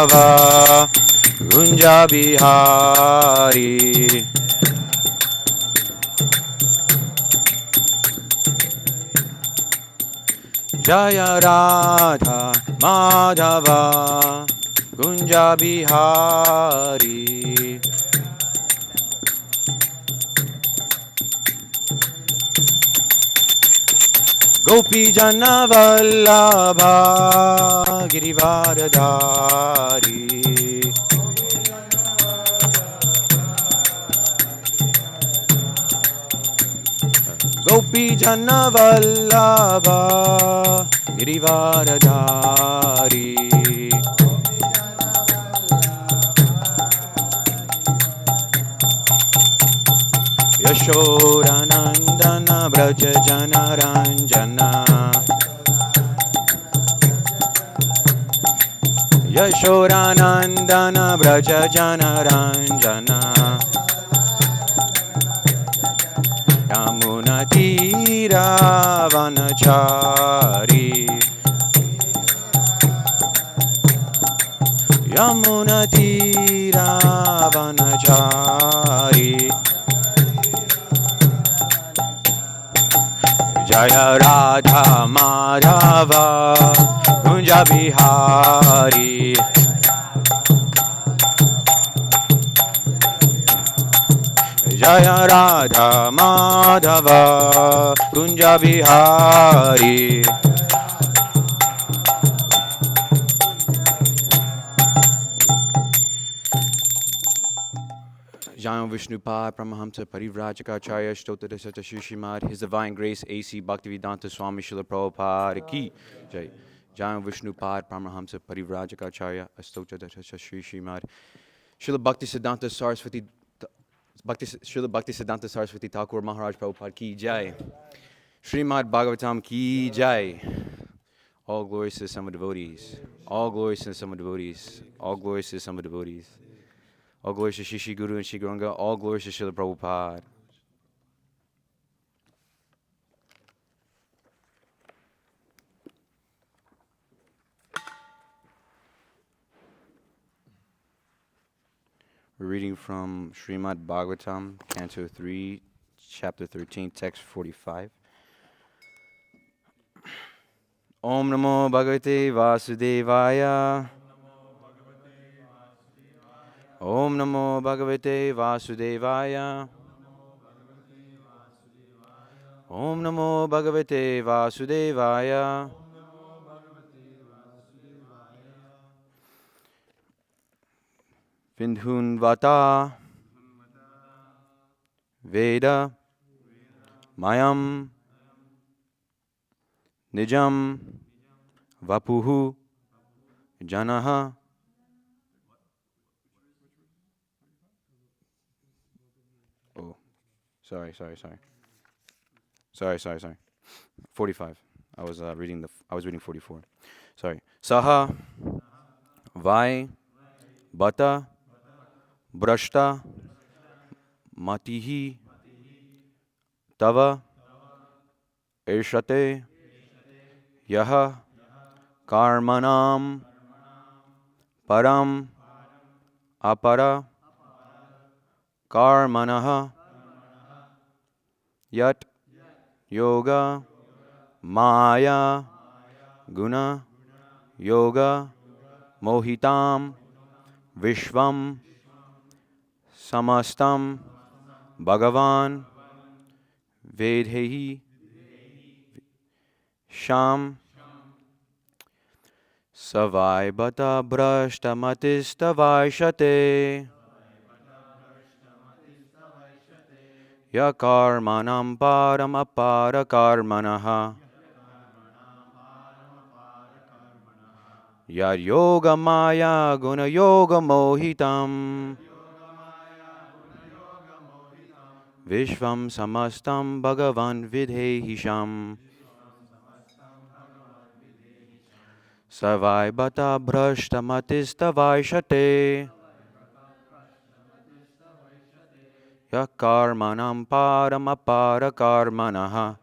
Madhava Kunja Bihari. Jaya Radha Madhava Kunja Bihari. Gopi Jana Vallabha Girivaradhari. Gopi Jana Vallabha Girivaradhari. Yashodanandana Braja Janaranjana. Yashodanandana Braja Janaranjana. Yamuna Tira Vanachari. Yamuna Tira Vanachari. Jaya Radha Madhava Kunja Bihari. Jaya Radha Madhava Kunja Bihari. Jayan Vishnupad Paramahamsa Parivrajacharya Stotadasata Shishimad His Divine Grace A.C. Bhaktivedanta Swami Srila Prabhupada Ki Jai. Jayan Vishnupad Paramahamsa Parivrajacharya Stotadasata Shishimad Srila Bhaktisiddhanta Saraswati Srila Bhaktisiddhanta Saraswati Thakur Maharaj Prabhupada Ki Jai. Srimad Bhagavatam Ki Jai. All glories to the Summa devotees. All glories to the Summa devotees. All glories to the Summa devotees. All glories to Shishi Guru and Shri Guranga. All glories to Srila Prabhupada. We're reading from Srimad Bhagavatam, Canto 3, Chapter 13, Text 45. Om Namo Bhagavate Vasudevaya. Om Namo Bhagavate Vasudevaya. Om Namo Bhagavate Vasudevaya. Vindhunvata Veda Mayam Nijam Vapuhu Janaha. Oh, sorry. 45. I was reading 44. Sorry. Saha Vai Bata Brashta Matihi Tava Irshate Yaha Karmanam Param Apara Karmanaha Yat Yoga Maya Guna Yoga Mohitam Vishvam Samastam Bhagavan Vedhehi Sham Savai Bata Brashta Matistavai Yakarmanam Param Apara Karmanaha Yad Yoga Maya Guna Yoga Mohitam Vishvam Samastam Bhagavan Vidhehi Sham Savai Bata Brashta Matistavai Shate Yakarmanam Param Apara Karmanaha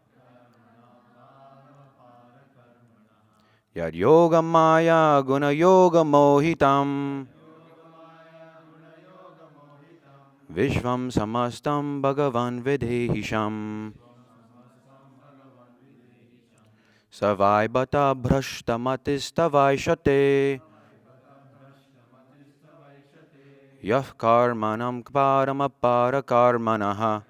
Yad yoga maya guna yoga mohitam. Vishvam samastam bhagavan videhisham. Savai bata bhrashtamatis Yah karmanam paramapara karmanaha.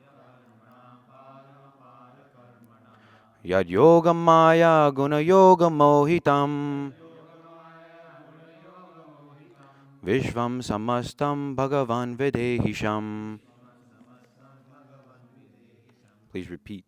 Yad yoga maya guna yoga mohitam. Vishvam samastam bhagavan videhisham. Please repeat.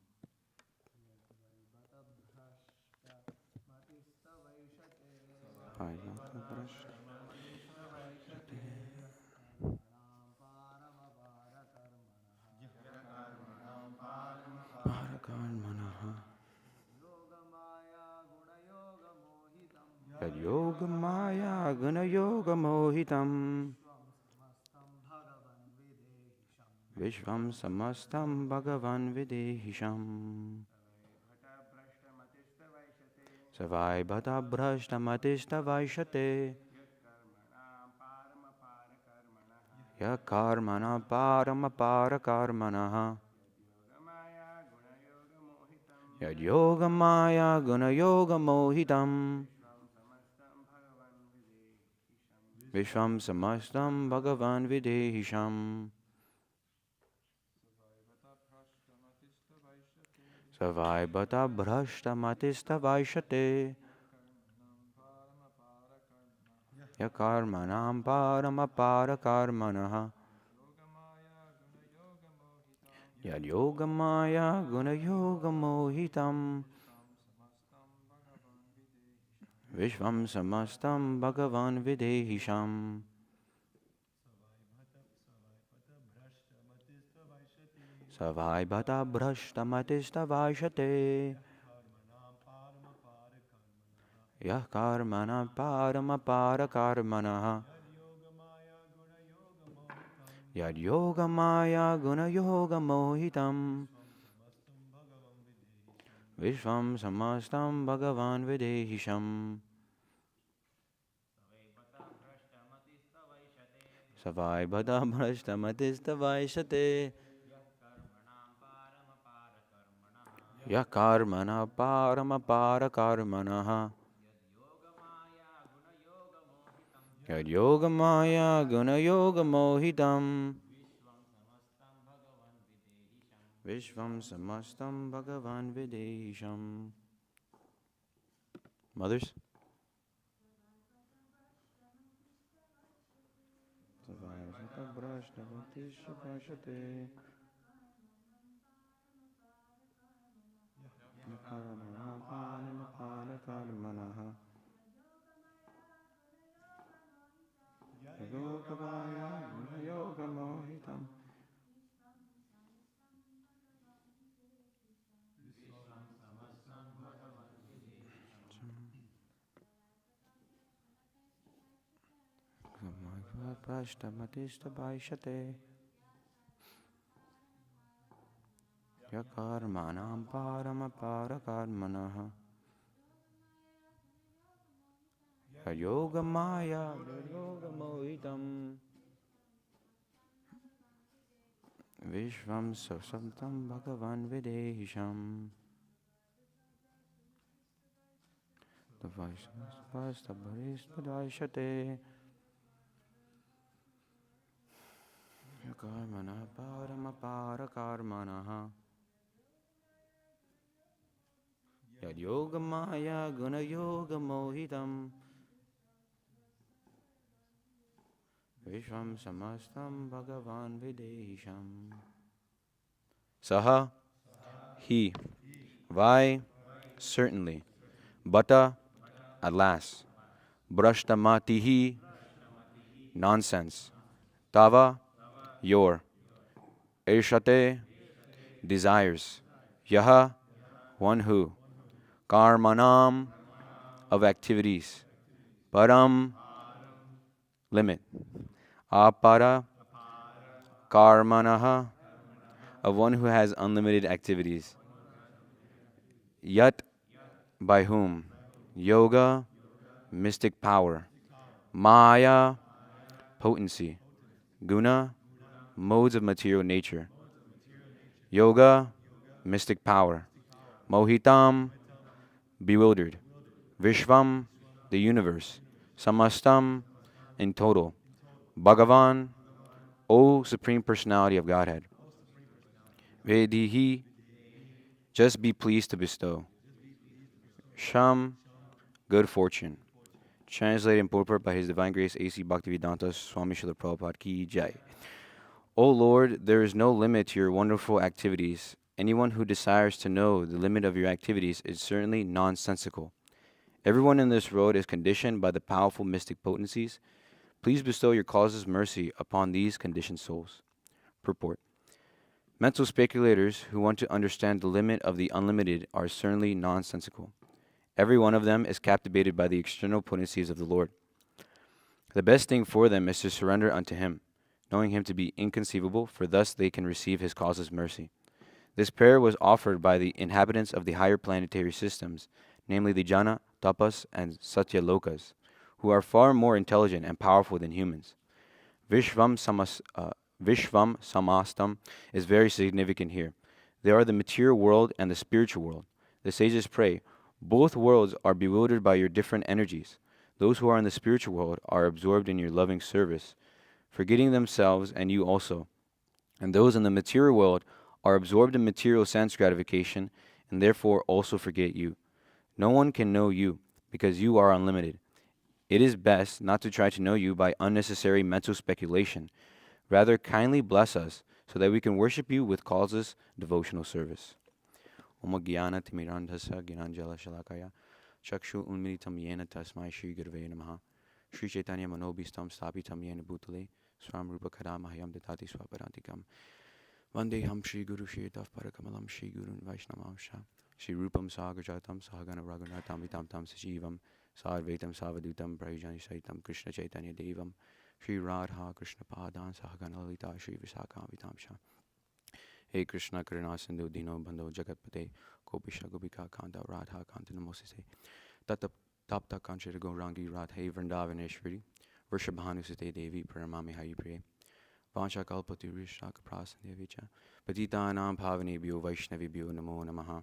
Yad yoga maya guna yoga mohitam. Vishvam samastam bhagavan videhisham. Savai bhata bhrashtamatista vaishate. Ya karmana paramapara karmanaha. Yad yoga maya guna yoga mohitam. Vishvam samastam bhagavan videhisham. Savai bhata bhrashtamatista vaishate. Ya karmanam paramapara karmanaha. Yad yoga maya guna yoga mohitam. Vishvam samastam bhagavan videhisham. Savai bhata bhrashtamatista vaishate. Yah karmana paramapara karmanaha. Yad yoga maya guna yoga mohitam. Vishvam samastam bhagavan videhisham. Savai bhata bhrashtamatista vaishate. Yah karmana paramapara karmanaha. Yad yoga maya guna yoga mohitam. Vishvam samastam bhagavan videhisham. Mothers? Yoga mohitam. Prashtamatista vaishate. Yakarmanam paramapara karmanaha. Yoga maya yoga mohitam. Vishvam sasamtam bhagavan videhisham. The Vaishnavas vaishate. Karmana paramapara karmanaha. Yad yoga maya guna yoga mohitam. Vishvam samastam bhagavan videhisham. Saha, he. Vai, certainly. Bata, alas. Brashtamatihi, nonsense. Tava, your. Irshate, desires. Yaha, one who. Karmanam, of activities. Param, limit. Apara, karmanaha, of one who has unlimited activities. Yat, by whom. Yoga, mystic power. Maya, potency. Guna, modes of material nature. Yoga, mystic power. Mohitam, bewildered. Vishvam, the universe. Samastam, in total. Bhagavan, O Supreme Personality of Godhead. Vedihi, just be pleased to bestow. Sham, good fortune. Translated and purport by His Divine Grace A.C. Bhaktivedanta Swami Srila Prabhupada Ki Jai. O Lord, there is no limit to your wonderful activities. Anyone who desires to know the limit of your activities is certainly nonsensical. Everyone in this road is conditioned by the powerful mystic potencies. Please bestow your causeless mercy upon these conditioned souls. Purport. Mental speculators who want to understand the limit of the unlimited are certainly nonsensical. Every one of them is captivated by the external potencies of the Lord. The best thing for them is to surrender unto Him, knowing Him to be inconceivable, for thus they can receive His causeless mercy. This prayer was offered by the inhabitants of the higher planetary systems, namely the Jana, Tapas, and Satya Lokas, who are far more intelligent and powerful than humans. Vishvam Samastam is very significant here. They are the material world and the spiritual world. The sages pray, both worlds are bewildered by your different energies. Those who are in the spiritual world are absorbed in your loving service, forgetting themselves and you also. And those in the material world are absorbed in material sense gratification and therefore also forget you. No one can know you because you are unlimited. It is best not to try to know you by unnecessary mental speculation. Rather, kindly bless us so that we can worship you with causeless devotional service. Om Gyana Timirandhasa Gyananjala Shalakaya Chakshu Unmilitam Yena Tasmai Shri Gurve Namaha Shri Chaitanya Manobhistam Stapitam Yena Bhutale Swam Rupa Kadamahayam Datati Swaparantikam Vandeham Shri Guru Shetav Parakamalam Shri Guru Vaishnavamsha Shri Rupam Sagrajatam Sahagana Raghunatam Vitam Tam Sajivam Sarvetam Savadutam Prayujani Saitam Krishna Chaitanya Devam Shri Radha Krishna Padan Sahagana Lalita Shri Visakha Vitamsha. Hey Krishna Karuna Sindhu Dino Bandho Jagatpate Gopisha Gopika Kanta Radha Kanta Namosise Tata Tapta Kanchita Gaurangi Radhe Vrindavaneshwari Vrishabhanusite Devi Paramami Hayupriye Vansha Kalpatu Rishak Prasandevicha Patitanam Bhavanebhyo Vaishnavibhyo Namo Namaha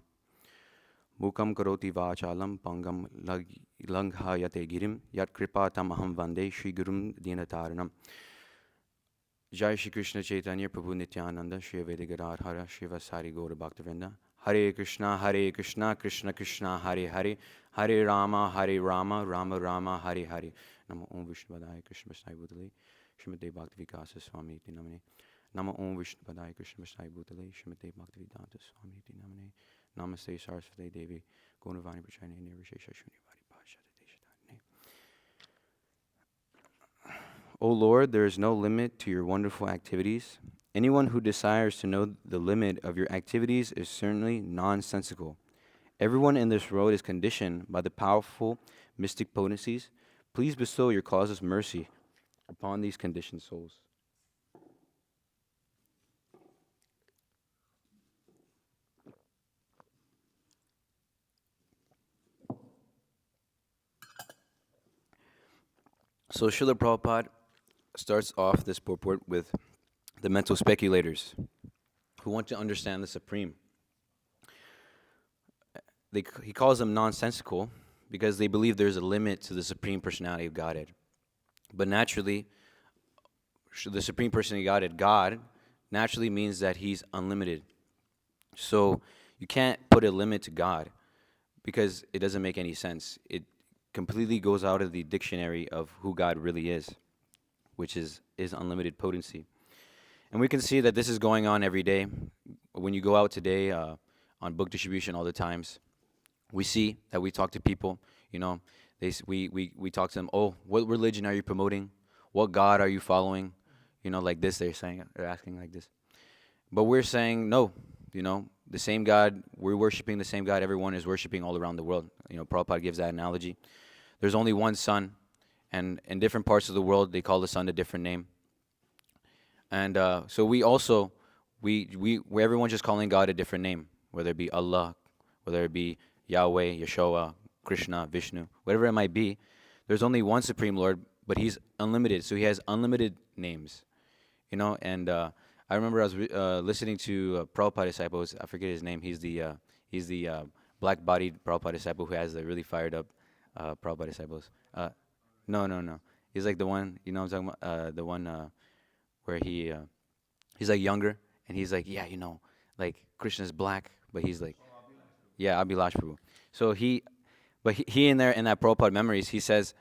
Mukam Karoti Vachalam Pangam Langhayate Girim Yat Kripa Tamaham Vande Shri Gurum Dinataranam. Jai Shri Krishna Chaitanya Prabhu Nityananda Shri Vedagadadhara Shri Vasari Gaura Bhaktivinoda Hare Krishna Krishna Krishna Hare Hare Hare Rama Rama Rama Hare Hare Namo Om Vishnu Padaya Krishna Vasai Bhutale Srimate Bhaktivikasa Swami Iti Namane Namo Om Vishnu Padaya Krishna Vasai Bhutale Srimate Bhaktivedanta Swami Iti Namane Namaste Saraswati Devi Gunavani Prachayane Nirvishesha Shunyavari Bhashata Deshatane. O Lord, there is no limit to your wonderful activities. Anyone who desires to know the limit of your activities is certainly nonsensical. Everyone in this road is conditioned by the powerful mystic potencies. Please bestow your causeless mercy upon these conditioned souls. So Srila Prabhupada starts off this purport with the mental speculators who want to understand the Supreme. He calls them nonsensical because they believe there's a limit to the Supreme Personality of Godhead. But naturally, the Supreme Personality of Godhead, God, naturally means that He's unlimited. So you can't put a limit to God because it doesn't make any sense. It completely goes out of the dictionary of who God really is, which is unlimited potency. And we can see that this is going on every day. When you go out today on book distribution all the times, we see that we talk to people, we talk to them, oh, what religion are you promoting? What God are you following? Like this, they're asking like this. But we're saying, no, the same God, we're worshiping the same God everyone is worshiping all around the world. Prabhupada gives that analogy. There's only one sun, and in different parts of the world, they call the sun a different name. And so we also, everyone's just calling God a different name, whether it be Allah, whether it be Yahweh, Yeshua, Krishna, Vishnu, whatever it might be. There's only one Supreme Lord, but He's unlimited, so He has unlimited names. And I remember I was listening to Prabhupada disciples. I forget his name. He's the black-bodied Prabhupada disciple who has the really fired up Prabhupada disciples. No, no, no. He's like the one. What I'm talking about the one where he's like younger, and he's like, yeah, like Krishna's black, but he's like, yeah, Abhilash Prabhu. So he in that Prabhupada memories, he said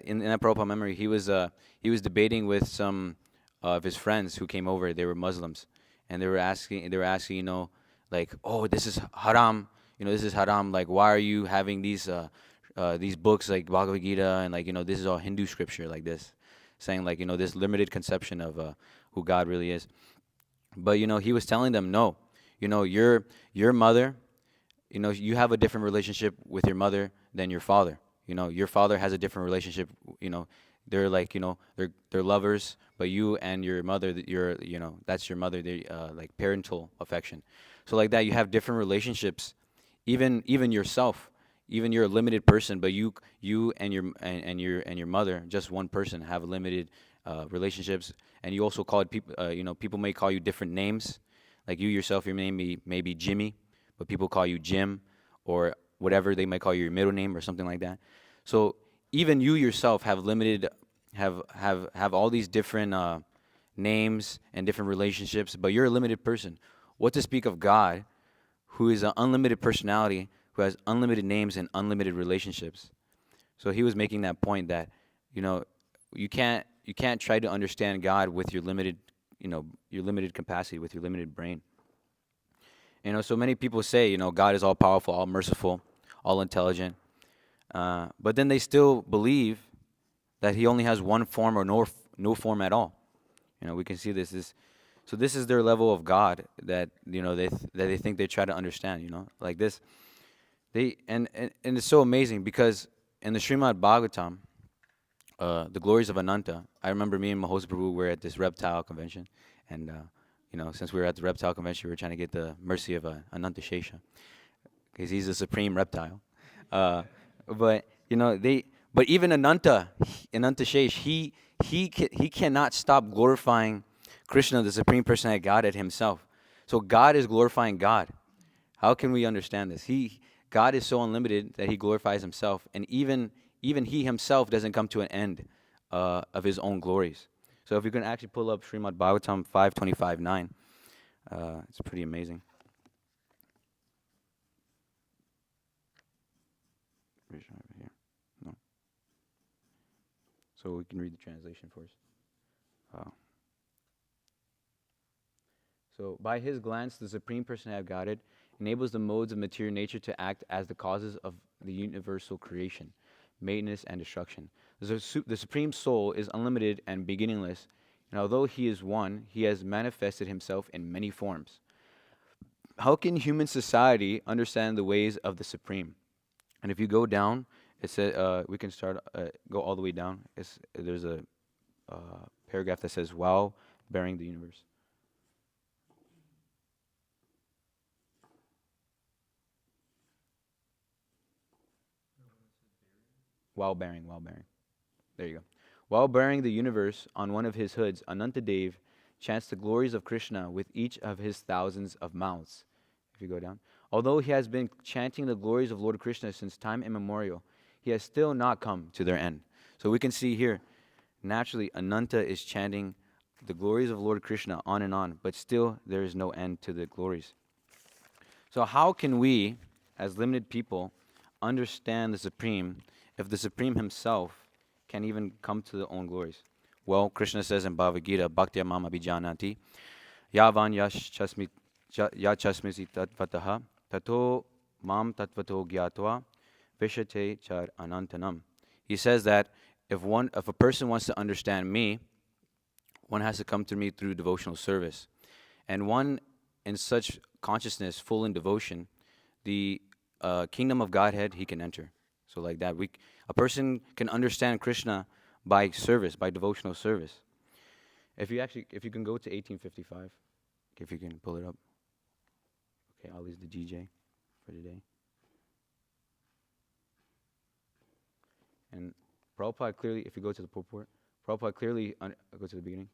in that Prabhupada memory, he was debating with some of his friends who came over. They were Muslims, and they were asking, like, oh, this is haram. This is haram. Like, why are you having these books like Bhagavad Gita and like this is all Hindu scripture like this, saying like this limited conception of who God really is. But he was telling them, no, your mother, you have a different relationship with your mother than your father. Your father has a different relationship. They're like they're lovers, but you and your mother, that's your mother. They like parental affection. So like that, you have different relationships. Even yourself, even you're a limited person, but you and your mother, just one person, have limited relationships. And you also call it people. People may call you different names. Like you yourself, your name may be Jimmy, but people call you Jim, or whatever they might call you, your middle name or something like that. So even you yourself have limited, have all these different names and different relationships, but you're a limited person. What to speak of God, who is an unlimited personality, who has unlimited names and unlimited relationships? So he was making that point that, you can't try to understand God with your limited, your limited capacity, with your limited brain. So many people say, God is all powerful, all merciful, all intelligent, but then they still believe that He only has one form or no form at all. We can see so this is their level of God that that they think they try to understand. Like this, and it's so amazing because in the Srimad Bhagavatam, the glories of Ananta. I remember me and Mahosa Prabhu were at this reptile convention, and since we were at the reptile convention, we were trying to get the mercy of Ananta Shesha, because he's the supreme reptile. But but even Ananta Shesh, he cannot stop glorifying Krishna, the supreme personality Godhead Himself. So God is glorifying God. How can we understand this? God is so unlimited that He glorifies Himself, and even He Himself doesn't come to an end of His own glories. So if you can actually pull up Srimad Bhagavatam 5:25-9, it's pretty amazing. Over here. No. So we can read the translation first. So by His glance, the Supreme Personality of Godhead enables the modes of material nature to act as the causes of the universal creation, maintenance, and destruction. The Supreme Soul is unlimited and beginningless, and although He is one, He has manifested Himself in many forms. How can human society understand the ways of the Supreme? And if you go down, it says we can go all the way down. There's a paragraph that says, "While bearing the universe." While bearing. There you go. While bearing the universe on one of his hoods, Anantadev chants the glories of Krishna with each of his thousands of mouths. If you go down. Although he has been chanting the glories of Lord Krishna since time immemorial, he has still not come to their end. So we can see here, naturally, Ananta is chanting the glories of Lord Krishna on and on, but still there is no end to the glories. So how can we, as limited people, understand the Supreme if the Supreme Himself can't even come to their own glories? Well, Krishna says in Bhagavad Gita, Bhaktya Mam Abhijanati, Yavan Yachasmisi Tatvataha, Tato Mam Tatvato Gyatva, Vishate Char Anantanam. He says that if a person wants to understand me, one has to come to me through devotional service. And one in such consciousness, full in devotion, the kingdom of Godhead he can enter. So like that, a person can understand Krishna by service, by devotional service. If you can go to 1855, if you can pull it up. Okay, I'll use the DJ for today. And Prabhupada clearly, if you go to the purport, Prabhupada clearly, go to the beginning.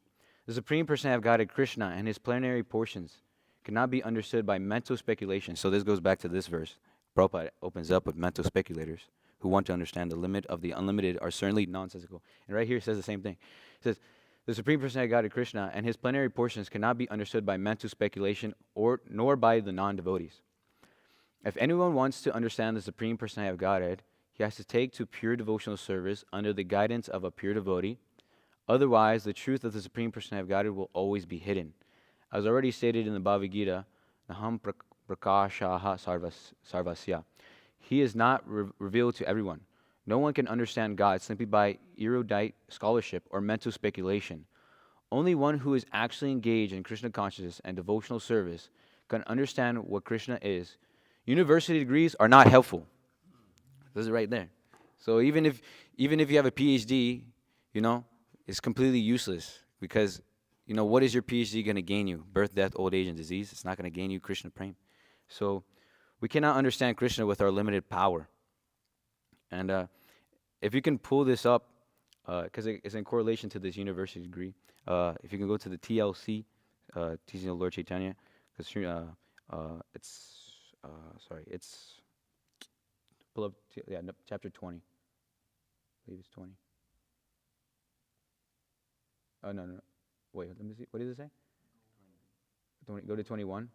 The Supreme Personality of Godhead, Krishna, and his plenary portions cannot be understood by mental speculation. So this goes back to this verse. Prabhupada opens up with mental speculators who want to understand the limit of the unlimited are certainly nonsensical. And right here it says the same thing. It says, the Supreme Personality of Godhead, Krishna, and his plenary portions cannot be understood by mental speculation nor by the non-devotees. If anyone wants to understand the Supreme Personality of Godhead, he has to take to pure devotional service under the guidance of a pure devotee. Otherwise, the truth of the Supreme Personality of Godhead will always be hidden. As already stated in the Bhagavad Gita, Naham prakashaha sarvasya. He is not revealed to everyone. No one can understand God simply by erudite scholarship or mental speculation. Only one who is actually engaged in Krishna consciousness and devotional service can understand what Krishna is. University degrees are not helpful. This is right there. So even if you have a PhD, it's completely useless because, what is your PhD going to gain you? Birth, death, old age, and disease. It's not going to gain you Krishna Prem. So we cannot understand Krishna with our limited power. And if you can pull this up, because it's in correlation to this university degree, if you can go to the TLC, Teaching of Lord Chaitanya, because it's pull up, chapter 20. I believe it's 20. Oh, no. Wait, let me see. What does it say? 20, go to 21.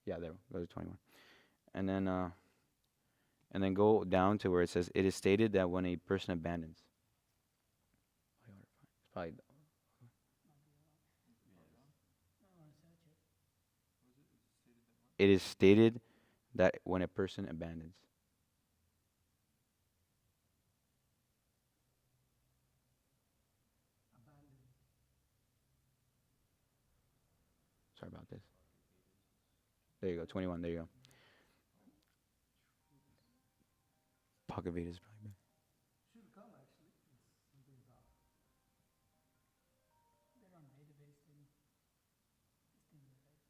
Yeah, there. Go to 21. And then go down to where it says, it is stated that when a person abandons. It's probably, it is stated that when a person abandons. Sorry about this. There you go, 21, there you go. Pocket Veda is probably better. Should come actually. Something's off. They're on database thing. These things are right.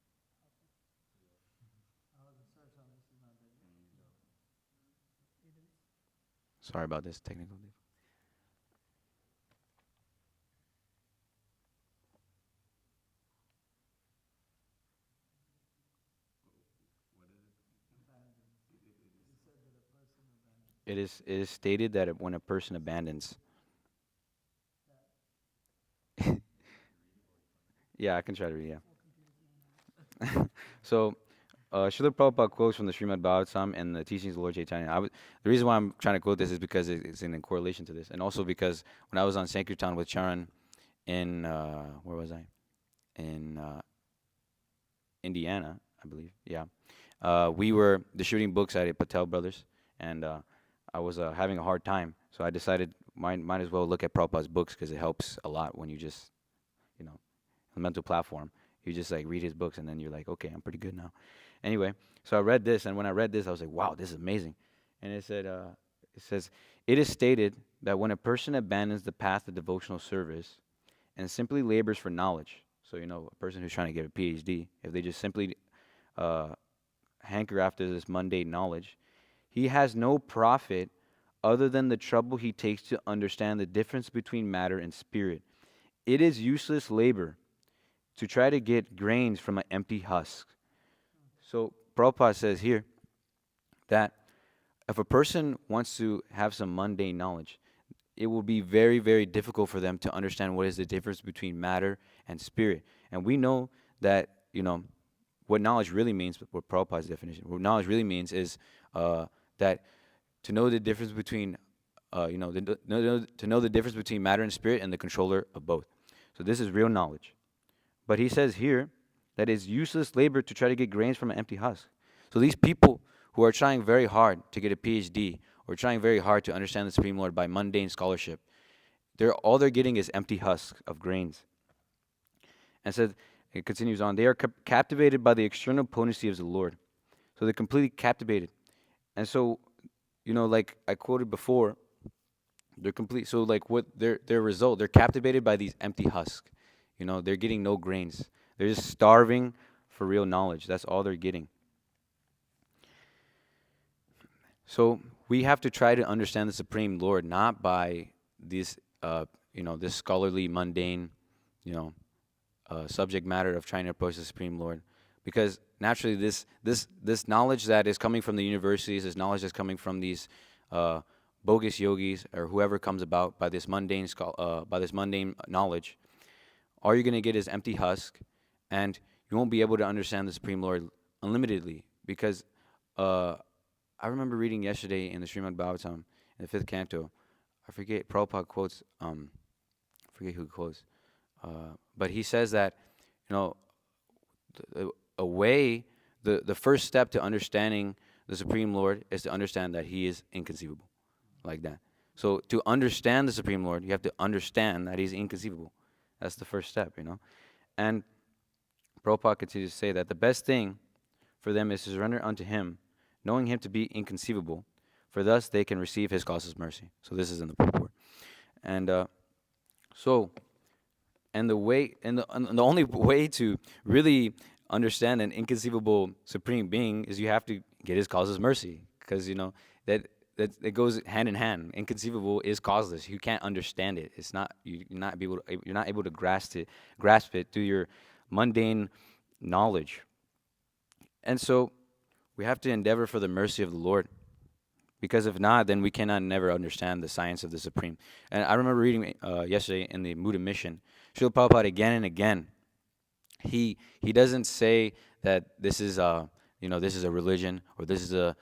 Oh, the search on this is not that good. Database. Sorry about this technical difficulty. It is stated that when a person abandons. Yeah, I can try to read, yeah. So, Srila Prabhupada quotes from the Srimad Bhagavatam and the teachings of Lord Chaitanya. The reason why I'm trying to quote this is because it's in correlation to this. And also because when I was on Sankirtan with Charan in, where was I? In Indiana, I believe, yeah. We were distributing books at Patel Brothers, and I was having a hard time. So I decided might as well look at Prabhupada's books because it helps a lot when you just, a mental platform. You just like read his books and then you're like, okay, I'm pretty good now. Anyway, so I read this, and when I read this, I was like, wow, this is amazing. And it says, it is stated that when a person abandons the path of devotional service and simply labors for knowledge, so a person who's trying to get a PhD, if they just simply hanker after this mundane knowledge, he has no profit other than the trouble he takes to understand the difference between matter and spirit. It is useless labor to try to get grains from an empty husk. So Prabhupada says here that if a person wants to have some mundane knowledge, it will be very, very difficult for them to understand what is the difference between matter and spirit. And we know that, what knowledge really means, what Prabhupada's definition, what knowledge really means is that to know the difference between, to know the difference between matter and spirit and the controller of both. So this is real knowledge. But he says here that it's useless labor to try to get grains from an empty husk. So these people who are trying very hard to get a PhD or trying very hard to understand the Supreme Lord by mundane scholarship, all they're getting is empty husks of grains. And says, it continues on, they are captivated by the external potency of the Lord. So they're completely captivated. And so, like I quoted before, they're complete. So like what their result, they're captivated by these empty husks. They're getting no grains. They're just starving for real knowledge. That's all they're getting. So we have to try to understand the Supreme Lord not by this, this scholarly, mundane, you know, subject matter of trying to approach the Supreme Lord, because naturally this knowledge that is coming from the universities, this knowledge that's coming from these bogus yogis or whoever comes about by this mundane knowledge, all you're going to get is empty husk, and you won't be able to understand the Supreme Lord unlimitedly. Because I remember reading yesterday in the Srimad Bhagavatam in the 5th canto, I forget, Prabhupada quotes, I forget who quotes, but he says that, the first step to understanding the Supreme Lord is to understand that He is inconceivable, like that. So to understand the Supreme Lord, you have to understand that He's inconceivable. That's the first step, And Prabhupada continues to say that the best thing for them is to surrender unto Him, knowing Him to be inconceivable, for thus they can receive His causeless mercy. So this is in the purport. And the only way to really understand an inconceivable supreme being is you have to get His causeless mercy, because that it goes hand in hand. Inconceivable is causeless. You can't understand it. It's not you're not able to grasp it through your mundane knowledge. And so we have to endeavor for the mercy of the Lord, because if not, then we cannot never understand the science of the Supreme. And I remember reading yesterday in the Muda Mission, Srila Prabhupada again and again, he doesn't say that this is this is a religion, or this is a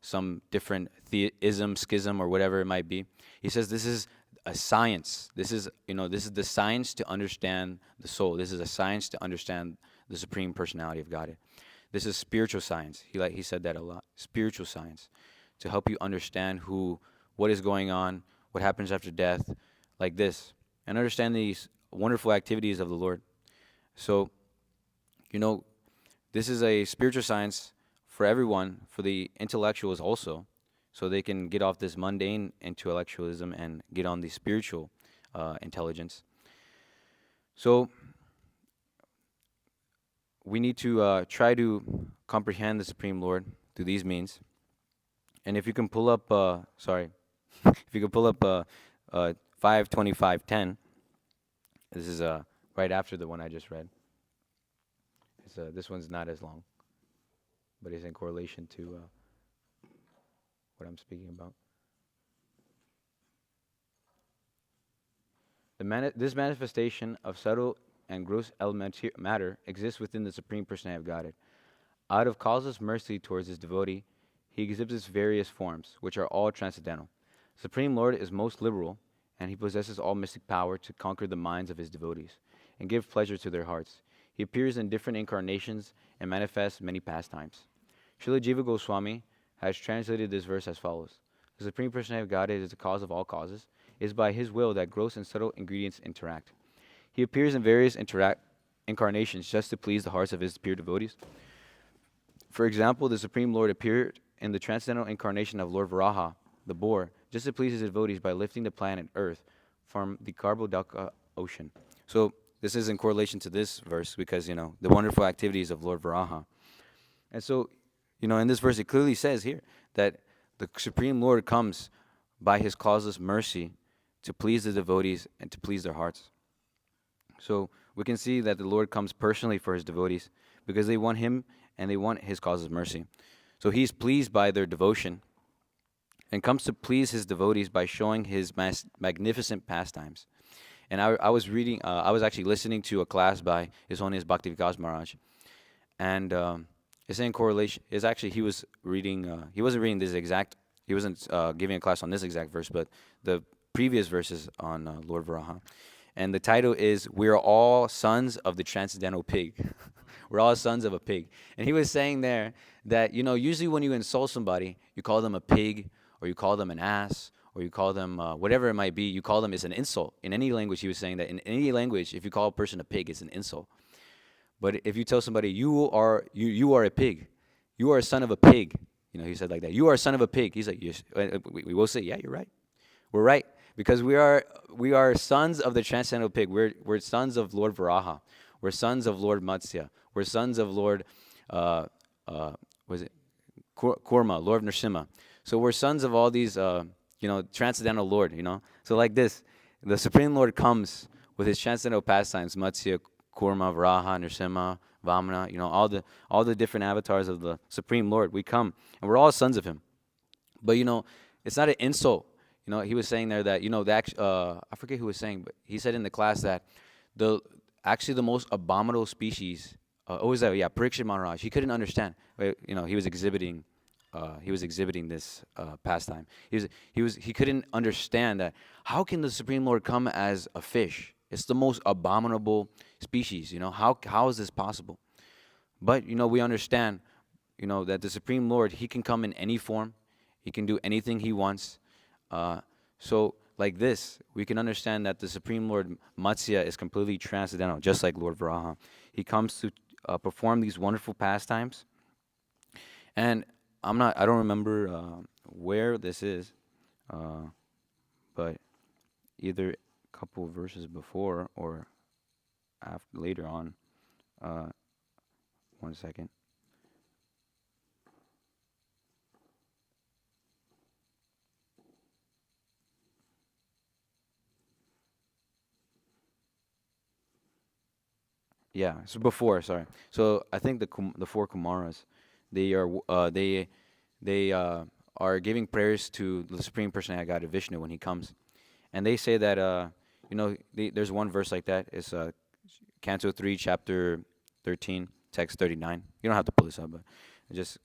some different theism, schism, or whatever it might be. He says this is a science. This is the science to understand the soul. This is a science to understand the Supreme Personality of Godhead. This is spiritual science. He said that a lot. Spiritual science, to help you understand what is going on, what happens after death, like this, and understand these wonderful activities of the Lord. So, this is a spiritual science for everyone, for the intellectuals also, so they can get off this mundane intellectualism and get on the spiritual intelligence. So we need to try to comprehend the Supreme Lord through these means. And if you can pull up, if you can pull up 5:25:10, this is right after the one I just read. This one's not as long, but it's in correlation to what I'm speaking about. This manifestation of subtle and gross elementary matter exists within the Supreme Personality of Godhead. Out of causeless mercy towards His devotee, He exhibits various forms, which are all transcendental. The Supreme Lord is most liberal, and He possesses all mystic power to conquer the minds of His devotees and give pleasure to their hearts. He appears in different incarnations and manifests many pastimes. Srila Jiva Goswami has translated this verse as follows. The Supreme Personality of Godhead is the cause of all causes. It is by His will that gross and subtle ingredients interact. He appears in various incarnations just to please the hearts of His pure devotees. For example, the Supreme Lord appeared in the transcendental incarnation of Lord Varaha, the boar, just to please His devotees by lifting the planet Earth from the Garbhodaka ocean. So this is in correlation to this verse, because, the wonderful activities of Lord Varaha. And so, in this verse, it clearly says here that the Supreme Lord comes by His causeless mercy to please the devotees and to please their hearts. So we can see that the Lord comes personally for His devotees because they want Him and they want His causeless mercy. So He's pleased by their devotion and comes to please His devotees by showing His magnificent pastimes. And I was actually listening to a class by His Holiness Bhakti Vikas Maharaj, and it's in correlation. He was reading. He wasn't reading this exact. He wasn't giving a class on this exact verse, but the previous verses on Lord Varaha. And the title is "We're all sons of the transcendental pig." We're all sons of a pig. And he was saying there that usually when you insult somebody, you call them a pig, or you call them an ass, or you call them whatever it might be. You call them, it's an insult. In any language, he was saying that in any language, if you call a person a pig, it's an insult. But if you tell somebody you are a pig, you are a son of a pig, he said like that. You are a son of a pig. He's like, yes. We will say, yeah, you're right. We're right, because we are sons of the transcendental pig. We're sons of Lord Varaha. We're sons of Lord Matsya. We're sons of Lord Kurma, Lord Nrsimha. So we're sons of all these, transcendental Lord, So like this, the Supreme Lord comes with his transcendental pastimes, Matsya, Kurma, Varaha, Nrsimha, Vamana, all the different avatars of the Supreme Lord. We come, and we're all sons of him. But, it's not an insult. He was saying there that, I forget who was saying, but he said in the class that the actually the most abominable species, what was that? Yeah, Parikshit Maharaj. He couldn't understand. He was exhibiting this pastime. He couldn't understand that how can the Supreme Lord come as a fish? It's the most abominable species. How is this possible? But we understand, that the Supreme Lord, he can come in any form. He can do anything he wants. So like this, we can understand that the Supreme Lord Matsya is completely transcendental, just like Lord Varaha. He comes to perform these wonderful pastimes. And I don't remember where this is, but either a couple of verses before or later on. One second. Yeah, so before, sorry. So I think the four Kumaras, they are are giving prayers to the Supreme Personality of God, Vishnu, when he comes, and they say that there's one verse like that. It's Canto 3, Chapter 13, text 39. You don't have to pull this up, but just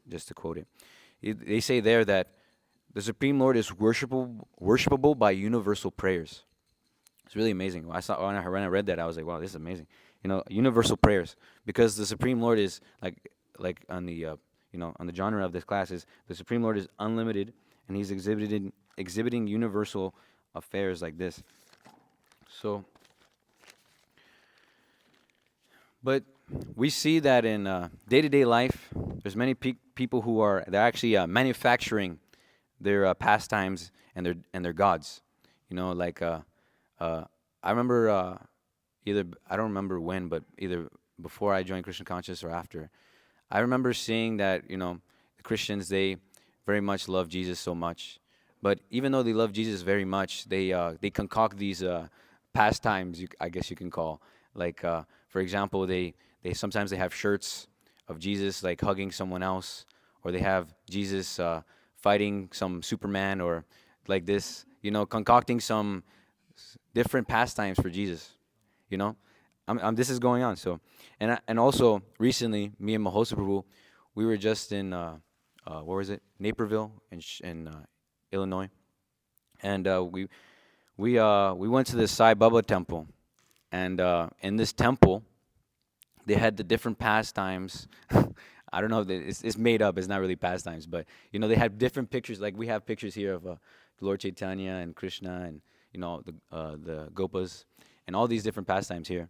just to quote it, they say there that the Supreme Lord is worshipable by universal prayers. It's really amazing. When I read that, I was like, wow, this is amazing. Universal prayers, because the Supreme Lord is like on the on the genre of this class is the Supreme Lord is unlimited, and he's exhibiting universal affairs like this. So, but we see that in day-to-day life, there's many people they're actually manufacturing their pastimes and their gods. I remember I don't remember when, but either before I joined Christian Conscious or after, I remember seeing that the Christians, they very much love Jesus so much, but even though they love Jesus very much, they concoct these pastimes, I guess you can call, for example, they sometimes they have shirts of Jesus like hugging someone else, or they have Jesus fighting some Superman, or like this, concocting some different pastimes for Jesus. This is going on. So, and also recently, me and Mahosa Prabhu, we were just in where was it? Naperville in Illinois, and we went to the Sai Baba temple, and in this temple, they had the different pastimes. I don't know if it's made up. It's not really pastimes, but they had different pictures. Like we have pictures here of Lord Chaitanya and Krishna and the Gopas and all these different pastimes here.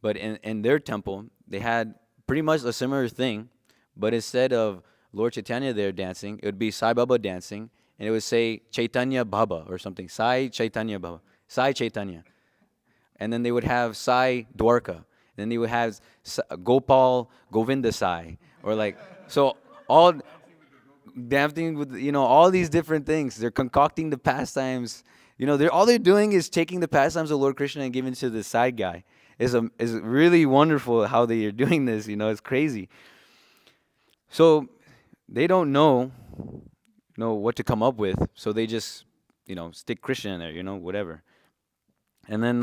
But in their temple, they had pretty much a similar thing, but instead of Lord Chaitanya there dancing, it would be Sai Baba dancing, and it would say Chaitanya Baba or something. Sai Chaitanya Baba. Sai Chaitanya. And then they would have Sai Dwarka. And then they would have Gopal Govinda Sai. Or so all dancing with, all these different things. They're concocting the pastimes. They're doing is taking the pastimes of Lord Krishna and giving it to the side guy. Is really wonderful how they are doing this. It's crazy. So they don't know what to come up with. So they just stick Krishna in there. Whatever. And then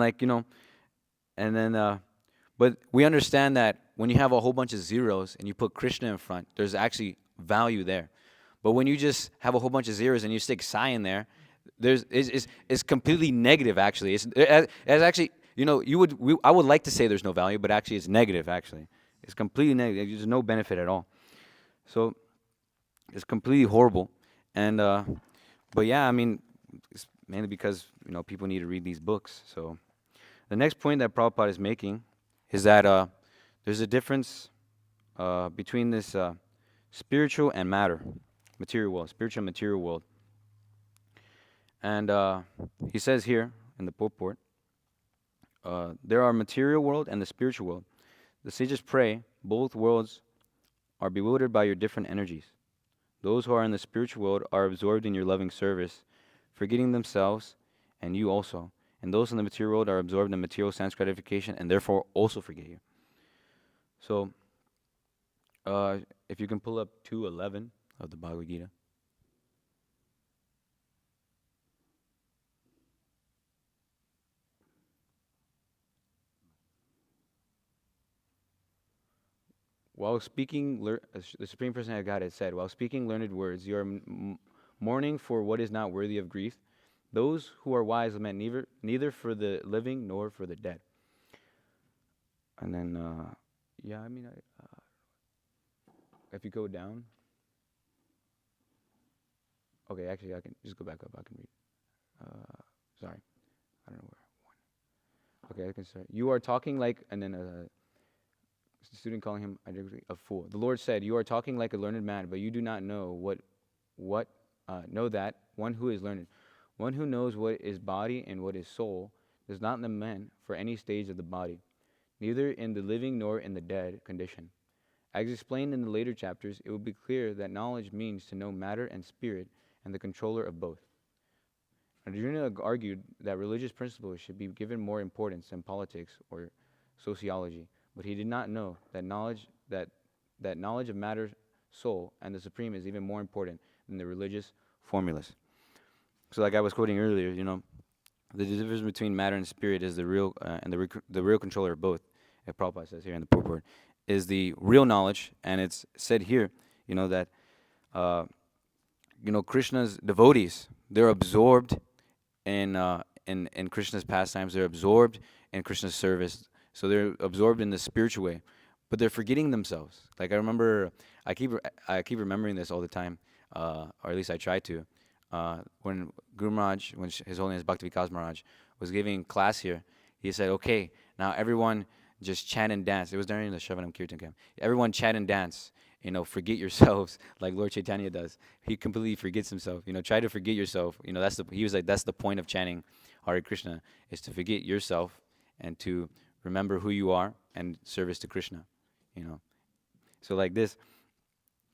but we understand that when you have a whole bunch of zeros and you put Krishna in front, there's actually value there. But when you just have a whole bunch of zeros and you stick Sai in there, it's completely negative. Actually, it's actually I would like to say there's no value, but actually it's negative. Actually, it's completely negative. There's no benefit at all. So it's completely horrible. And but yeah, I mean, it's mainly because people need to read these books. So the next point that Prabhupada is making is that there's a difference between this spiritual and material world, spiritual and material world. And he says here in the purport, there are material world and the spiritual world. The sages pray both worlds are bewildered by your different energies. Those who are in the spiritual world are absorbed in your loving service, forgetting themselves and you also. And those in the material world are absorbed in material sense gratification and therefore also forget you. So, if you can pull up 2:11 of the Bhagavad Gita. While speaking, the Supreme Personality of Godhead said, while speaking learned words, you are mourning for what is not worthy of grief. Those who are wise lament neither for the living nor for the dead. And then, if you go down. Okay, actually, I can just go back up. I can read. Sorry, I don't know where. Okay, I can start. You are talking like, and then the student calling him a fool. The Lord said, "You are talking like a learned man, but you do not know know that one who is learned, one who knows what is body and what is soul, does not lament for any stage of the body, neither in the living nor in the dead condition." As explained in the later chapters, it will be clear that knowledge means to know matter and spirit and the controller of both. Arjuna argued that religious principles should be given more importance than politics or sociology, but he did not know that knowledge of matter, soul, and the supreme is even more important than the religious formulas. So, like I was quoting earlier, the difference between matter and spirit is the real the real controller of both. As Prabhupada says here in the purport, is the real knowledge, and it's said here, that Krishna's devotees, they're absorbed in Krishna's pastimes. They're absorbed in Krishna's service. So they're absorbed in the spiritual way, but they're forgetting themselves. Like I remember, I keep remembering this all the time, or at least I try to. When Guru Maharaj, when His Holiness Bhakti Vikas Maharaj was giving class here, he said, "Okay, now everyone just chant and dance." It was during the Shravanam Kirtan camp. Everyone chant and dance. Forget yourselves, like Lord Chaitanya does. He completely forgets himself. Try to forget yourself. He was like, that's the point of chanting Hare Krishna, is to forget yourself and to remember who you are and service to Krishna. So like this,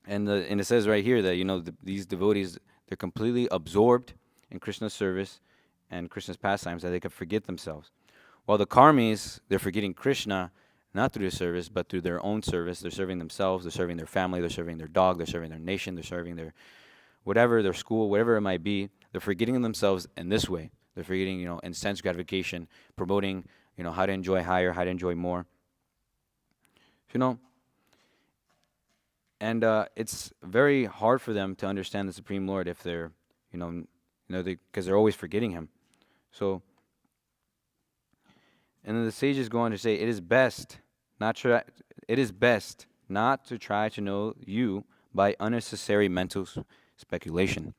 and it says right here that these devotees, they're completely absorbed in Krishna's service and Krishna's pastimes that they can forget themselves. While the karmis, they're forgetting Krishna, not through their service, but through their own service. They're serving themselves, they're serving their family, they're serving their dog, they're serving their nation, they're serving their whatever, their school, whatever it might be. They're forgetting themselves in this way. They're forgetting, in sense gratification, promoting, how to enjoy higher, how to enjoy more. And it's very hard for them to understand the Supreme Lord if they're, because they're always forgetting Him. So, and then the sages go on to say, it is best not to try to know you by unnecessary mental speculation.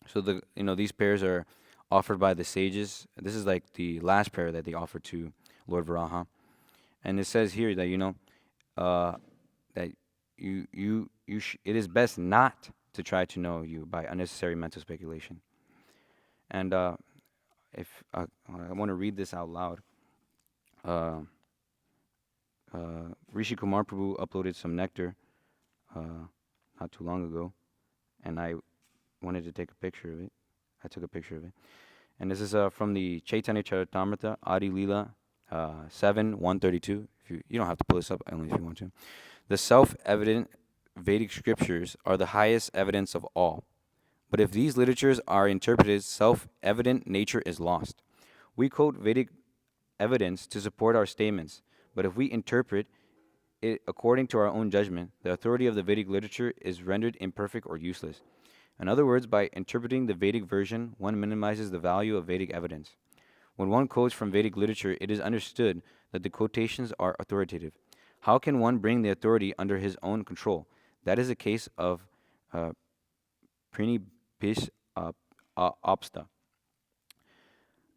So these prayers are offered by the sages. This is like the last prayer that they offer to Lord Varaha, and it says here that that it is best not to try to know you by unnecessary mental speculation. And if I want to read this out loud. Rishi Kumar Prabhu uploaded some nectar not too long ago, and I wanted to take a picture of it. I took a picture of it. And this is from the Chaitanya Charitamrita, Adi Leela 7:132. You don't have to pull this up, only if you want to. The self-evident Vedic scriptures are the highest evidence of all. But if these literatures are interpreted, self-evident nature is lost. We quote Vedic evidence to support our statements, but if we interpret it according to our own judgment, the authority of the Vedic literature is rendered imperfect or useless. In other words, by interpreting the Vedic version, one minimizes the value of Vedic evidence. When one quotes from Vedic literature, it is understood that the quotations are authoritative. How can one bring the authority under his own control? That is a case of prinibis obsta.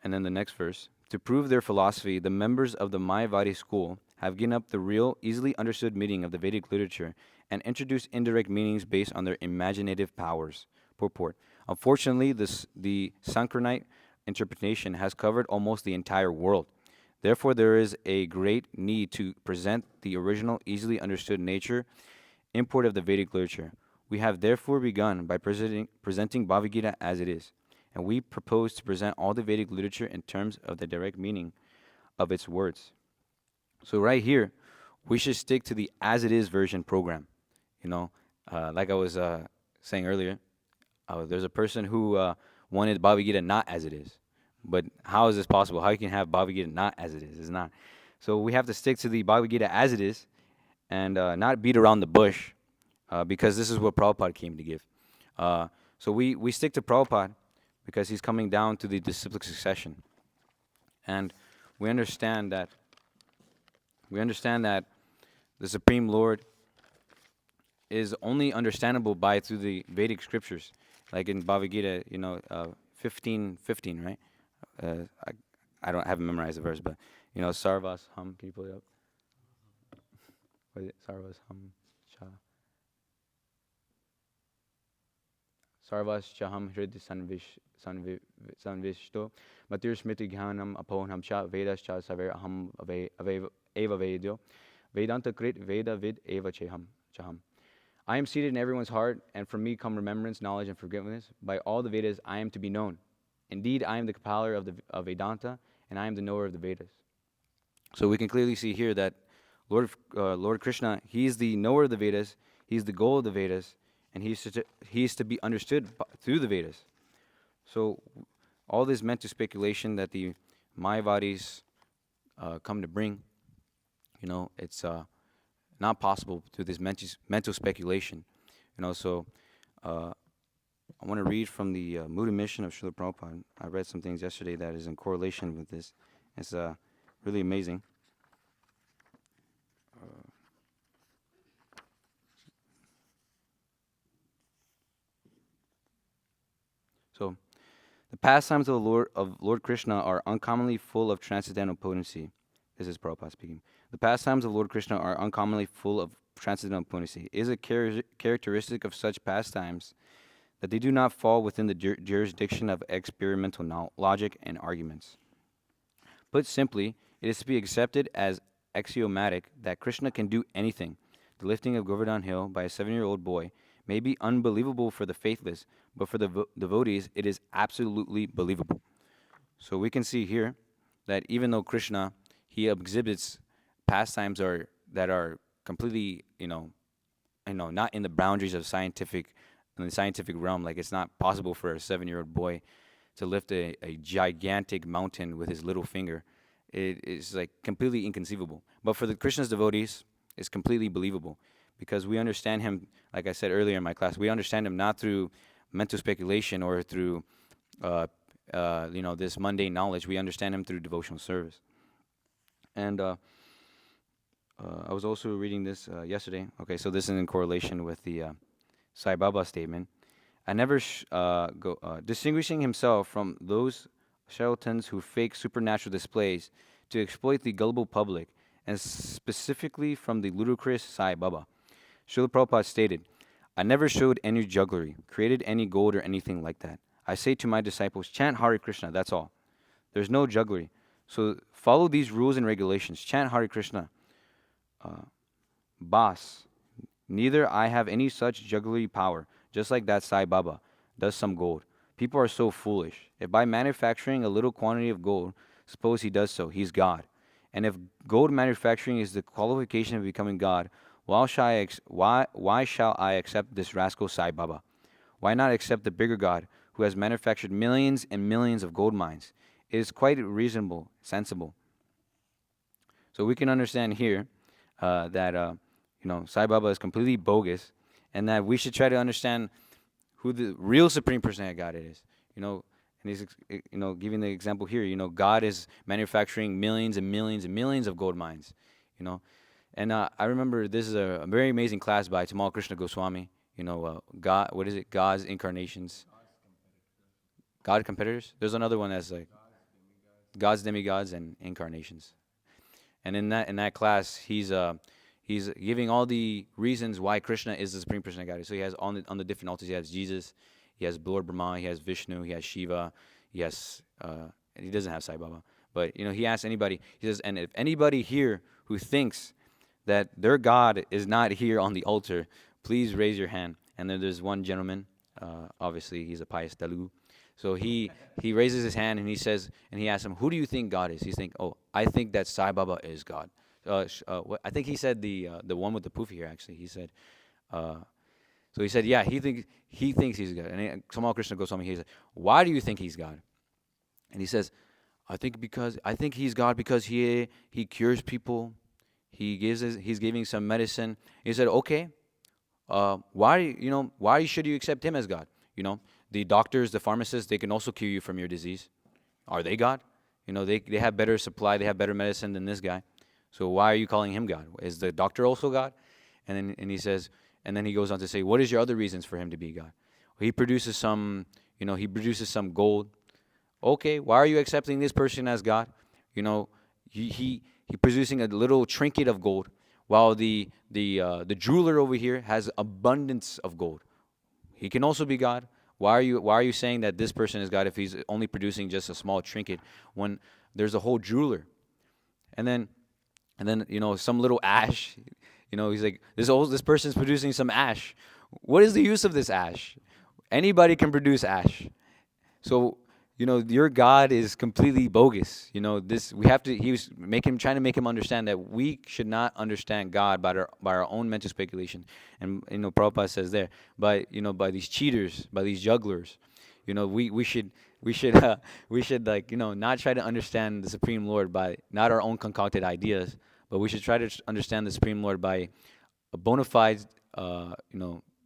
And then the next verse. To prove their philosophy, the members of the Mayavadi school have given up the real, easily understood meaning of the Vedic literature and introduced indirect meanings based on their imaginative powers. Purport. Unfortunately, the Sankranite interpretation has covered almost the entire world. Therefore, there is a great need to present the original, easily understood nature import of the Vedic literature. We have therefore begun by presenting Bhagavad Gita as it is, and we propose to present all the Vedic literature in terms of the direct meaning of its words. So right here, we should stick to the as it is version program. You know, like I was saying earlier, there's a person who wanted Bhagavad Gita not as it is. But how is this possible? How you can have Bhagavad Gita not as it is? It's not. So we have to stick to the Bhagavad Gita as it is and not beat around the bush because this is what Prabhupada came to give. So we stick to Prabhupada because he's coming down to the disciplic succession. And we understand that the Supreme Lord is only understandable by through the Vedic scriptures, like in Bhagavad Gita, 15:15, right? I haven't memorized the verse, but Sarvas Ham. Can you pull it up? What is it? Sarvas Ham Cha. Sarvas Chaham Hrid Sanvishto Matir Smriti Gyanam Apoham Cha Vedas Cha Saver Aham Eva Vedyo Vedanta Krit Veda Vid Eva Chaham. I am seated in everyone's heart, and from me come remembrance, knowledge, and forgiveness. By all the Vedas I am to be known. Indeed, I am the compiler of Vedanta, and I am the knower of the Vedas. So we can clearly see here that Lord Krishna, he is the knower of the Vedas, he is the goal of the Vedas, and he is to be understood through the Vedas. So all this mental speculation that the Mayavadis come to bring, it's not possible through this mental speculation. So I want to read from the Mood and Mission of Srila Prabhupada. I read some things yesterday that is in correlation with this. It's really amazing. So, the pastimes of Lord Krishna are uncommonly full of transcendental potency. This is Prabhupada speaking. The pastimes of Lord Krishna are uncommonly full of transcendental potency. It is a characteristic of such pastimes that they do not fall within the jurisdiction of experimental logic and arguments. Put simply, it is to be accepted as axiomatic that Krishna can do anything. The lifting of Govardhan Hill by a 7-year-old boy may be unbelievable for the faithless, but for the devotees, it is absolutely believable. So we can see here that even though Krishna, he exhibits pastimes that are completely, not in the boundaries of in the scientific realm. Like, it's not possible for a 7-year-old boy to lift a gigantic mountain with his little finger. It is like completely inconceivable. But for the Krishna's devotees, it's completely believable because we understand him, like I said earlier in my class, we understand him not through mental speculation or through, this mundane knowledge. We understand him through devotional service. And I was also reading this yesterday. Okay, so this is in correlation with the Sai Baba statement. I never distinguishing himself from those charlatans who fake supernatural displays to exploit the gullible public, and specifically from the ludicrous Sai Baba. Srila Prabhupada stated, I never showed any jugglery, created any gold or anything like that. I say to my disciples, chant Hare Krishna, that's all. There's no jugglery. So follow these rules and regulations. Chant Hare Krishna. Boss, neither I have any such jugglery power, just like that Sai Baba does some gold. People are so foolish. If by manufacturing a little quantity of gold, suppose he does so, he's God. And if gold manufacturing is the qualification of becoming God, why shall I accept this rascal Sai Baba? Why not accept the bigger God who has manufactured millions and millions of gold mines? It is quite reasonable, sensible. So we can understand here that Sai Baba is completely bogus, and that we should try to understand who the real Supreme Personality of God is. And he's giving the example here. God is manufacturing millions and millions and millions of gold mines. And I remember this is a very amazing class by Tamal Krishna Goswami. God, what is it? God's incarnations. God competitors. There's another one that's like God's demigods and incarnations. And in that class, he's giving all the reasons why Krishna is the Supreme Personality of God. So he has on the different altars, he has Jesus, he has Lord Brahma, he has Vishnu, he has Shiva, he has and he doesn't have Sai Baba. But he asks anybody, he says, and if anybody here who thinks that their God is not here on the altar, please raise your hand. And then there's one gentleman, obviously he's a pious Telugu. So he raises his hand and he says, and he asks him, who do you think God is? He's thinking, oh, I think that Sai Baba is God. I think he said the one with the poofy here, actually. He said, so he said, yeah, he thinks he's God. And Samal Krishna Goswami, he said, why do you think he's God? And he says, I think he's God because he cures people. He's giving some medicine. He said, okay, why should you accept him as God? The doctors, the pharmacists, they can also cure you from your disease. Are they God? They have better supply, they have better medicine than this guy. So why are you calling him God? Is the doctor also God? And he says, and then he goes on to say, what is your other reasons for him to be God? He produces some gold. Okay, why are you accepting this person as God? He producing a little trinket of gold, while the jeweler over here has abundance of gold. He can also be God. Why are you saying that this person is God if he's only producing just a small trinket when there's a whole jeweler? And then some little ash. He's like, this person's producing some ash. What is the use of this ash? Anybody can produce ash. So your God is completely bogus. He was trying to make him understand that we should not understand God by our own mental speculation. And Prabhupada says there, by these cheaters, by these jugglers, we should not try to understand the Supreme Lord by not our own concocted ideas, but we should try to understand the Supreme Lord by a bona fide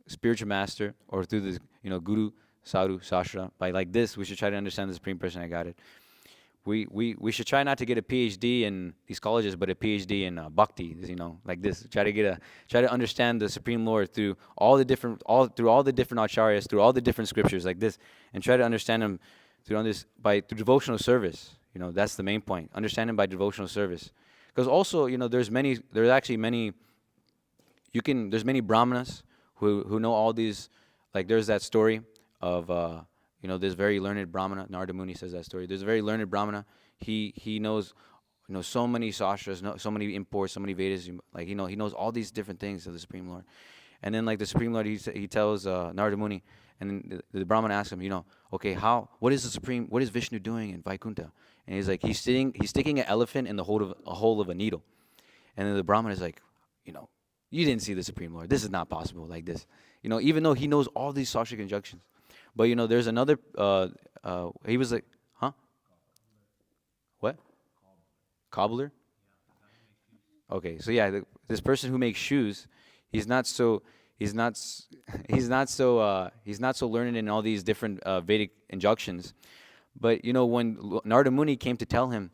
spiritual master, or through the Guru, Sadhu, Sastra. By like this, we should try to understand the Supreme Person. I got it. We should try not to get a PhD in these colleges, but a PhD in bhakti. Like this. Try to understand the Supreme Lord through all the different acharyas, through all the different scriptures, like this, and try to understand him through devotional service. That's the main point. Understand him by devotional service. Because also, there's many brahmanas who know all these. Like there's that story of this very learned brahmana. Narada Muni says that story. There's a very learned brahmana. He knows so many sastras, so many imports, so many Vedas. Like he knows all these different things of the Supreme Lord. And then like the Supreme Lord, he tells Narada Muni, and then the brahmana asks him, okay, what is Vishnu doing in Vaikuntha? And he's like, he's sticking an elephant in the hole of a needle. And then the brahmana is like, you didn't see the Supreme Lord. This is not possible like this. Even though he knows all these sastric injunctions. But, there's another, he was like, huh? What? Cobbler? Okay, so yeah, this person who makes shoes, he's not so learned in all these different Vedic injunctions. But, when Narada Muni came to tell him,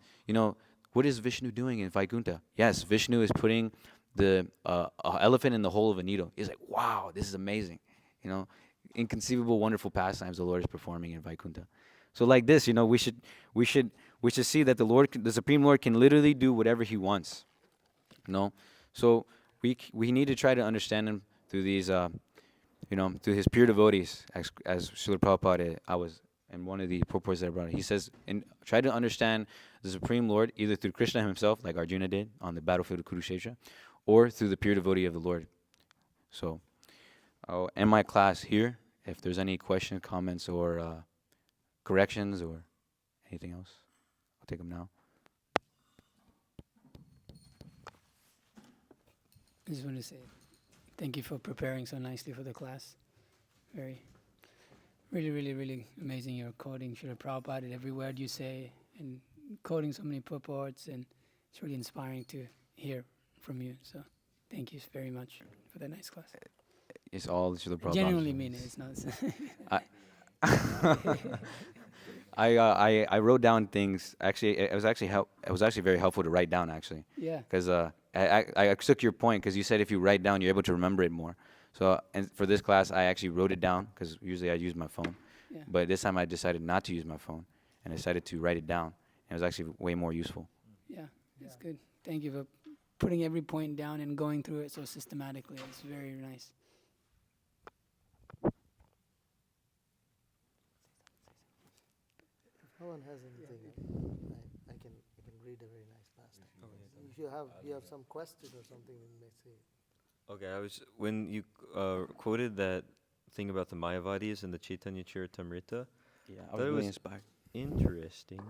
what is Vishnu doing in Vaikuntha? Yes, Vishnu is putting the elephant in the hole of a needle. He's like, wow, this is amazing. Inconceivable, wonderful pastimes the Lord is performing in Vaikuntha. So like this, we should see that the Supreme Lord can literally do whatever He wants. So we need to try to understand Him through these, through His pure devotees, as Srila Prabhupada, I was in one of the purports that I brought. He says, try to understand the Supreme Lord either through Krishna himself, like Arjuna did on the battlefield of Kurukshetra, or through the pure devotee of the Lord. So I'll end my class here. If there's any questions, comments, or corrections, or anything else, I'll take them now. I just want to say thank you for preparing so nicely for the class. Really, really amazing. You're quoting Srila Prabhupada in every word you say, and quoting so many purports, and it's really inspiring to hear from you. So thank you very much for that nice class. It's all Srila Prabhupada. I genuinely mean it. It's not. I wrote down things. Actually, it was actually very helpful to write down. Actually, Yeah. Because I took your point, because you said if you write down, you're able to remember it more. So, and for this class, I actually wrote it down, because usually I use my phone. Yeah. But this time I decided not to use my phone, and I decided to write it down. And it was actually way more useful. Yeah, that's good. Thank you for putting every point down and going through it so systematically. It's very nice. If no one has anything, I can read a very nice pastime. If you have some question or something, you may say. Okay, when you quoted that thing about the Mayavadis and the Chaitanya Charitamrita, Yeah, I thought was it really was inspired. interesting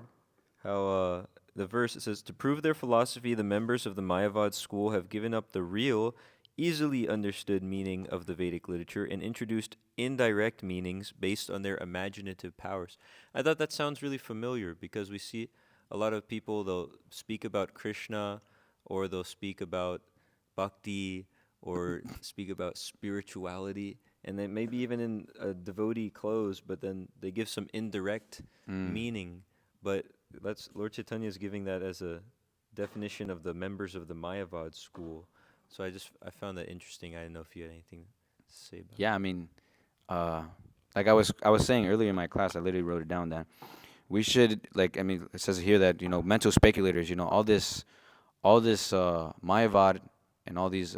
how the verse, it says, to prove their philosophy, the members of the Mayavad school have given up the real, easily understood meaning of the Vedic literature and introduced indirect meanings based on their imaginative powers. I thought that sounds really familiar because we see a lot of people, they'll speak about Krishna or they'll speak about bhakti or speak about spirituality, and then maybe even in a devotee clothes, but then they give some indirect meaning. But Lord Chaitanya is giving that as a definition of the members of the Mayavad school. So I found that interesting. I didn't know if you had anything to say about Yeah, I mean, uh, like I was saying earlier in my class, I literally wrote it down that we should, like, I mean, it says here that, mental speculators, all this Mayavad and all these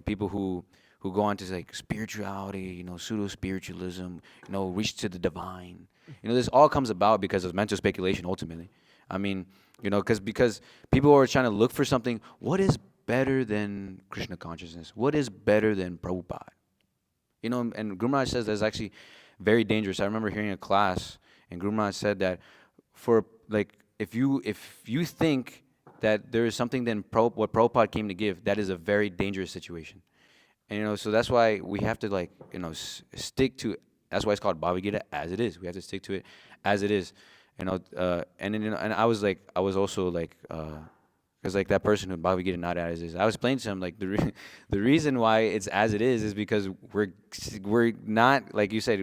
people who go on to like spirituality, pseudo spiritualism, reach to the divine. This all comes about because of mental speculation ultimately. I mean, because people are trying to look for something. What is better than Krishna consciousness? What is better than Prabhupada? And Guru Maharaj says that's actually very dangerous. I remember hearing a class, and Guru Maharaj said that for, like, if you think that there is something than what Prabhupada came to give, that is a very dangerous situation. And so that's why we have to, like, stick to. That's why it's called Bhagavad Gita as it is. We have to stick to it as it is. And then, and I was also like, because like that person who Bhagavad Gita not as is, I was explaining to him like the reason why it's as it is because we're not, like you said,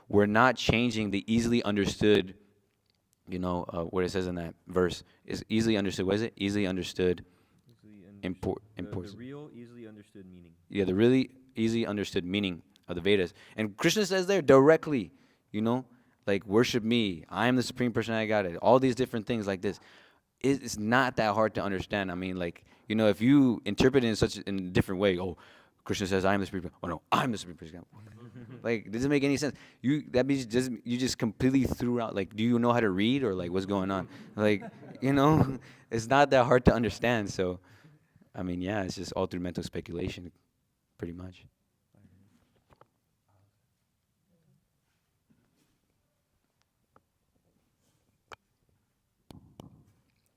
we're not changing the easily understood. What it says in that verse is easily understood. What is it? Easily understood. the real, easily understood meaning. Yeah, the really easy understood meaning of the Vedas. And Krishna says there directly, like worship me. I am the supreme personality of Godhead. All these different things like this. It's not that hard to understand. I mean, like, if you interpret it in a different way, oh, Krishna says I am the supreme. Oh no, I'm the supreme personality. Like, it doesn't make any sense. That means you just completely threw out. Like, do you know how to read or like what's going on? Like, it's not that hard to understand. So, I mean, yeah, it's just all through mental speculation, pretty much.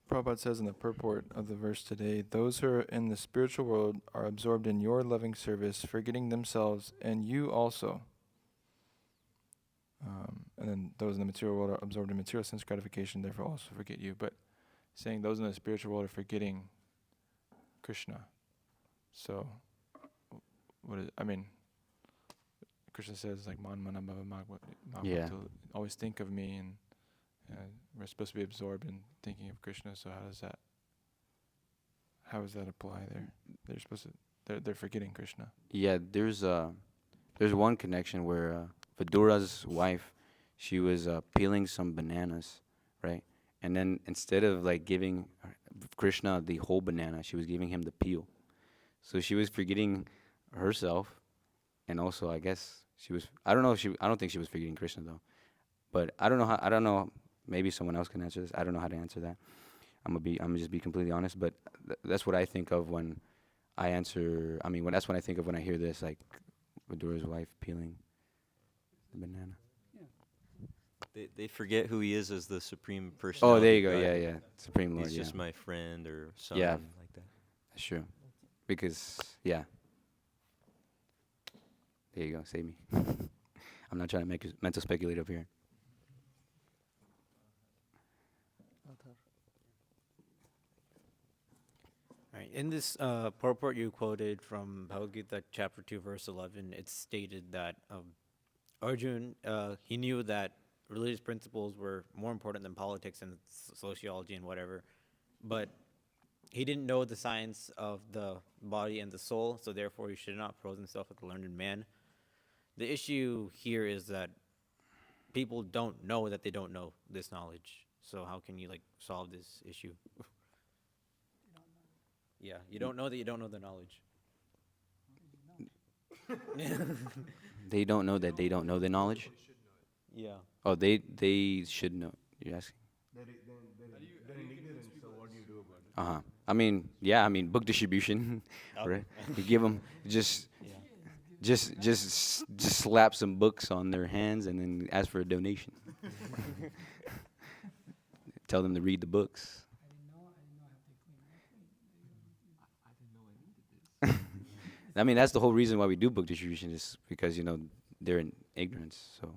Prabhupada says in the purport of the verse today, those who are in the spiritual world are absorbed in your loving service, forgetting themselves and you also. And then those in the material world are absorbed in material sense gratification, therefore also forget you. But saying those in the spiritual world are forgetting Krishna. So, Krishna says like man mana bhava Yeah. to always think of me, and we're supposed to be absorbed in thinking of Krishna. So how does that apply there? They're supposed to they're forgetting Krishna. Yeah, there's one connection where Vidura's wife, she was peeling some bananas, right? And then instead of like giving Krishna the whole banana, she was giving him the peel. So she was forgetting herself, and also I guess she was. I don't know if I don't think she was forgetting Krishna though. But I don't know how. I don't know. Maybe someone else can answer this. I don't know how to answer that. I'm gonna just be completely honest. But that's what I think of when I answer. I mean, that's what I think of when I hear this, like Vidura's wife peeling the banana. They forget who he is as the supreme Oh, personality. there you of go. Yeah, Godhead. yeah. Supreme Lord. He's Yeah, just my friend or son, Yeah. like that. that's true. Because yeah. There you go. Save me. I'm not trying to make it mental speculate up here. Right. In this purport you quoted from Bhagavad Gita, chapter 2, verse 11, it's stated that Arjun, he knew that religious principles were more important than politics and sociology and whatever, but he didn't know the science of the body and the soul, so therefore he should not pose himself as a learned man. The issue here is that people don't know that they don't know this knowledge. So how can you like solve this issue? Yeah, you don't know that you don't know the knowledge. They don't know that they don't know the knowledge. Yeah. Oh, they should know. You're asking. They're in ignorance, so what do you do about it? Uh huh. I mean, yeah, I mean, book distribution, right? You give them just slap some books on their hands and then ask for a donation. Tell them to read the books. I mean, that's the whole reason why we do book distribution is because, they're in ignorance. So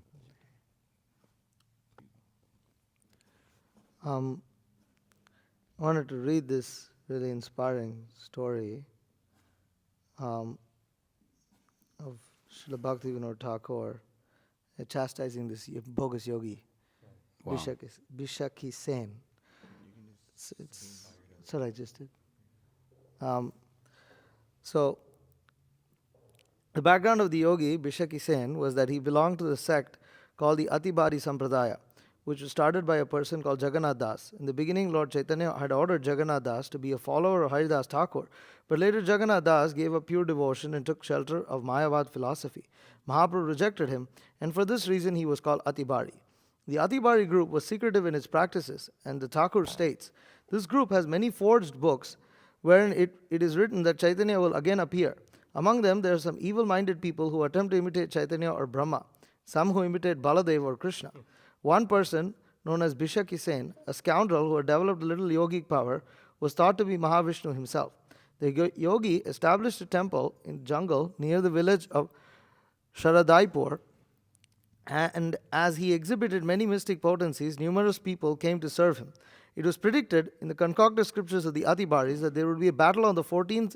I wanted to read this really inspiring story of Srila Bhaktivinoda Thakur chastising this bogus yogi, wow. Bishaki Sen. It's what I just did. So, the background of the yogi, Bishaki Sen, was that he belonged to the sect called the Atibari Sampradaya, which was started by a person called Jagannath Das. In the beginning, Lord Chaitanya had ordered Jagannath Das to be a follower of Haridas Thakur, but later Jagannath Das gave up pure devotion and took shelter of Mayavad philosophy. Mahaprabhu rejected him, and for this reason he was called Atibari. The Atibari group was secretive in its practices, and the Thakur states, this group has many forged books wherein it is written that Chaitanya will again appear. Among them, there are some evil-minded people who attempt to imitate Chaitanya or Brahma, some who imitate Baladev or Krishna. One person, known as Bishaki Sen, a scoundrel who had developed a little yogic power, was thought to be Mahavishnu himself. The yogi established a temple in the jungle near the village of Sharadaipur, and as he exhibited many mystic potencies, numerous people came to serve him. It was predicted in the concocted scriptures of the Atibaris that there would be a battle on the 14th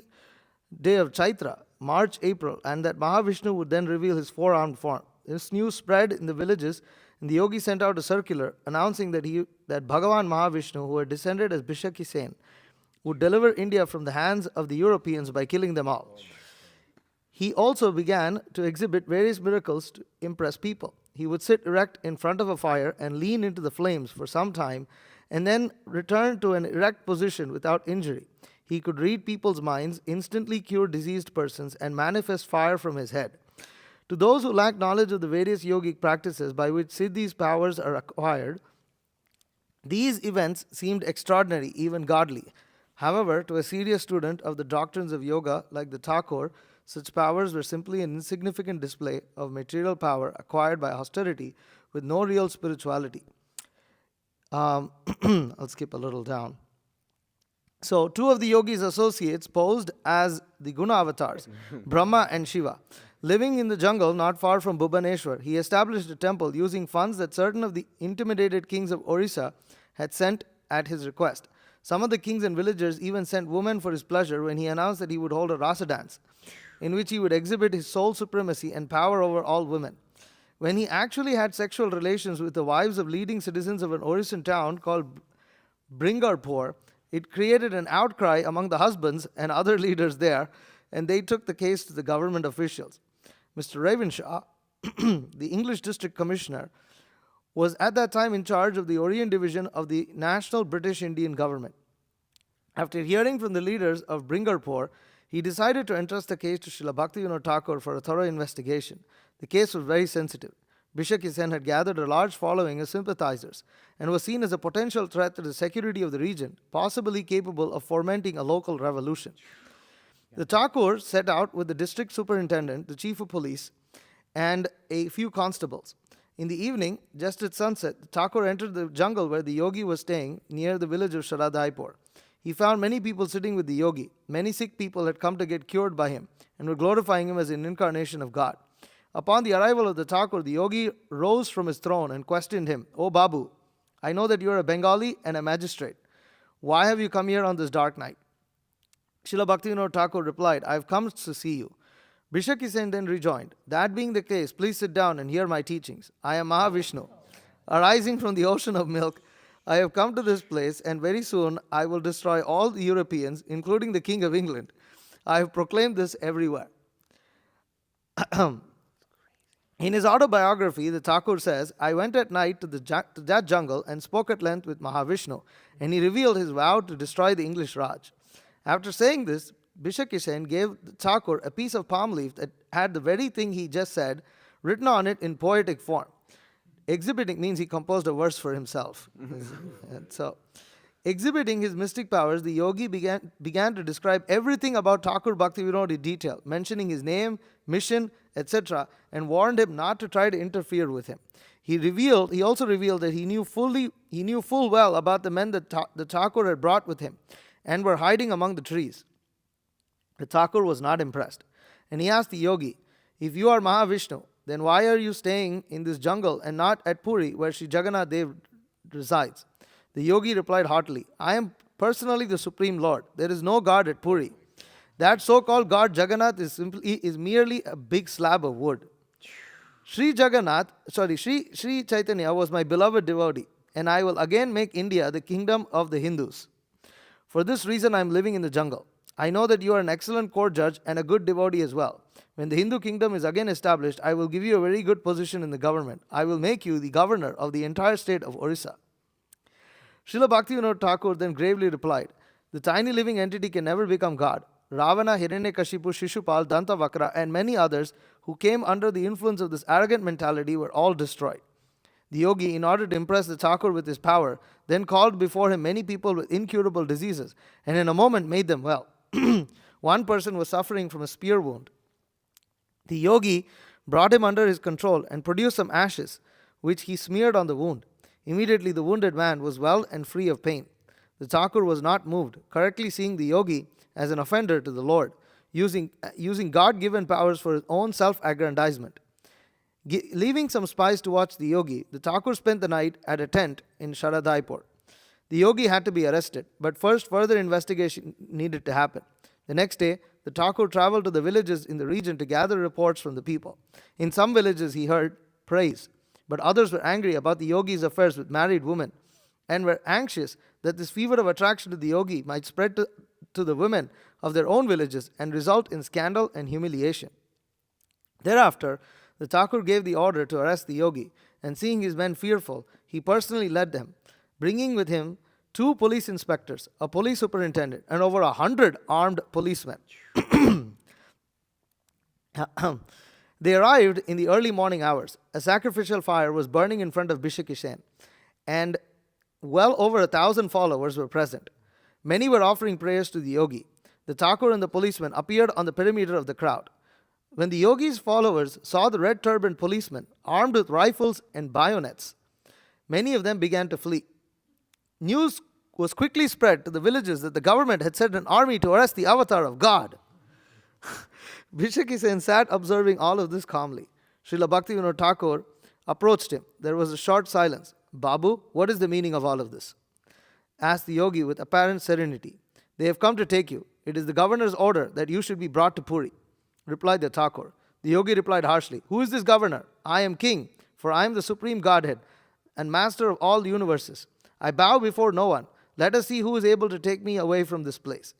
day of Chaitra, March, April, and that Mahavishnu would then reveal his four-armed form. This news spread in the villages, and the yogi sent out a circular announcing that Bhagavan Mahavishnu, who had descended as Bishaki Sen, would deliver India from the hands of the Europeans by killing them all. He also began to exhibit various miracles to impress people. He would sit erect in front of a fire and lean into the flames for some time, and then return to an erect position without injury. He could read people's minds, instantly cure diseased persons, and manifest fire from his head. To those who lack knowledge of the various yogic practices by which Siddhi's powers are acquired, these events seemed extraordinary, even godly. However, to a serious student of the doctrines of yoga like the Thakur, such powers were simply an insignificant display of material power acquired by austerity with no real spirituality. I'll skip a little down. So, two of the yogi's associates posed as the Guna avatars, Brahma and Shiva. Living in the jungle not far from Bhubaneswar, he established a temple using funds that certain of the intimidated kings of Orissa had sent at his request. Some of the kings and villagers even sent women for his pleasure when he announced that he would hold a rasa dance, in which he would exhibit his sole supremacy and power over all women. When he actually had sexual relations with the wives of leading citizens of an Orissan town called Bringarpur, it created an outcry among the husbands and other leaders there, and they took the case to the government officials. Mr. Ravenshaw, the English district commissioner, was at that time in charge of the Orient division of the National British Indian government. After hearing from the leaders of Bringarpur, he decided to entrust the case to Srila Bhaktivinoda Thakur for a thorough investigation. The case was very sensitive. Bishaki Sen had gathered a large following of sympathizers and was seen as a potential threat to the security of the region, possibly capable of fomenting a local revolution. The Thakur set out with the district superintendent, the chief of police, and a few constables. In the evening, just at sunset, the Thakur entered the jungle where the yogi was staying near the village of Sharadaipur. He found many people sitting with the yogi. Many sick people had come to get cured by him and were glorifying him as an incarnation of God. Upon the arrival of the Thakur, the yogi rose from his throne and questioned him, "O Babu, I know that you are a Bengali and a magistrate. Why have you come here on this dark night?" Srila Bhaktivinoda Thakur replied, "I have come to see you." Bishaki Sen then rejoined, "That being the case, please sit down and hear my teachings. I am Mahavishnu. Arising from the ocean of milk, I have come to this place, and very soon I will destroy all the Europeans, including the King of England. I have proclaimed this everywhere." In his autobiography, the Thakur says, "I went at night to that jungle and spoke at length with Mahavishnu, and he revealed his vow to destroy the English Raj." After saying this, Bishaki Sen gave the Thakur a piece of palm leaf that had the very thing he just said written on it in poetic form. Exhibiting means he composed a verse for himself. And so Exhibiting his mystic powers, the yogi began to describe everything about Thakur Bhaktivinoda in detail, mentioning his name, mission, etc., and warned him not to try to interfere with him. He also revealed that he knew full well about the men that the Thakur had brought with him and were hiding among the trees. The Thakur was not impressed, and he asked the yogi, "If you are Mahavishnu, then why are you staying in this jungle and not at Puri, where Sri Jagannath Dev resides?" The yogi replied haughtily, "I am personally the Supreme Lord. There is no God at Puri. That so-called God Jagannath is merely a big slab of wood. Sri Chaitanya was my beloved devotee, and I will again make India the kingdom of the Hindus. For this reason I am living in the jungle. I know that you are an excellent court judge and a good devotee as well. When the Hindu kingdom is again established, I will give you a very good position in the government. I will make you the governor of the entire state of Orissa." Srila Bhaktivinoda Thakur then gravely replied, "The tiny living entity can never become God. Ravana, Hiranyakashipu, Shishupal, Dantavakra, and many others who came under the influence of this arrogant mentality were all destroyed." The yogi, in order to impress the Thakur with his power, then called before him many people with incurable diseases, and in a moment made them well. One person was suffering from a spear wound. The yogi brought him under his control and produced some ashes, which he smeared on the wound. Immediately the wounded man was well and free of pain. The Thakur was not moved, correctly seeing the yogi as an offender to the Lord, using God-given powers for his own self-aggrandizement. Leaving some spies to watch the yogi, the Thakur spent the night at a tent in Sharadaipur. The yogi had to be arrested, but first further investigation needed to happen. The next day, the Thakur traveled to the villages in the region to gather reports from the people. In some villages he heard praise, but others were angry about the yogi's affairs with married women and were anxious that this fever of attraction to the yogi might spread to the women of their own villages and result in scandal and humiliation. Thereafter, the Thakur gave the order to arrest the yogi, and seeing his men fearful, he personally led them, bringing with him 2 police inspectors, a police superintendent, and over 100 armed policemen. They arrived in the early morning hours. A sacrificial fire was burning in front of Bishakishen, and well over 1,000 followers were present. Many were offering prayers to the yogi. The Thakur and the policemen appeared on the perimeter of the crowd. When the yogi's followers saw the red-turbaned policemen armed with rifles and bayonets, many of them began to flee. News was quickly spread to the villages that the government had sent an army to arrest the avatar of God. Bishakisen sat observing all of this calmly. Srila Bhaktivinoda Thakur approached him. There was a short silence. "Babu, what is the meaning of all of this?" asked the yogi with apparent serenity. "They have come to take you. It is the governor's order that you should be brought to Puri," replied the Thakur. The yogi replied harshly, "Who is this governor? I am king, for I am the supreme Godhead and master of all the universes. I bow before no one. Let us see who is able to take me away from this place.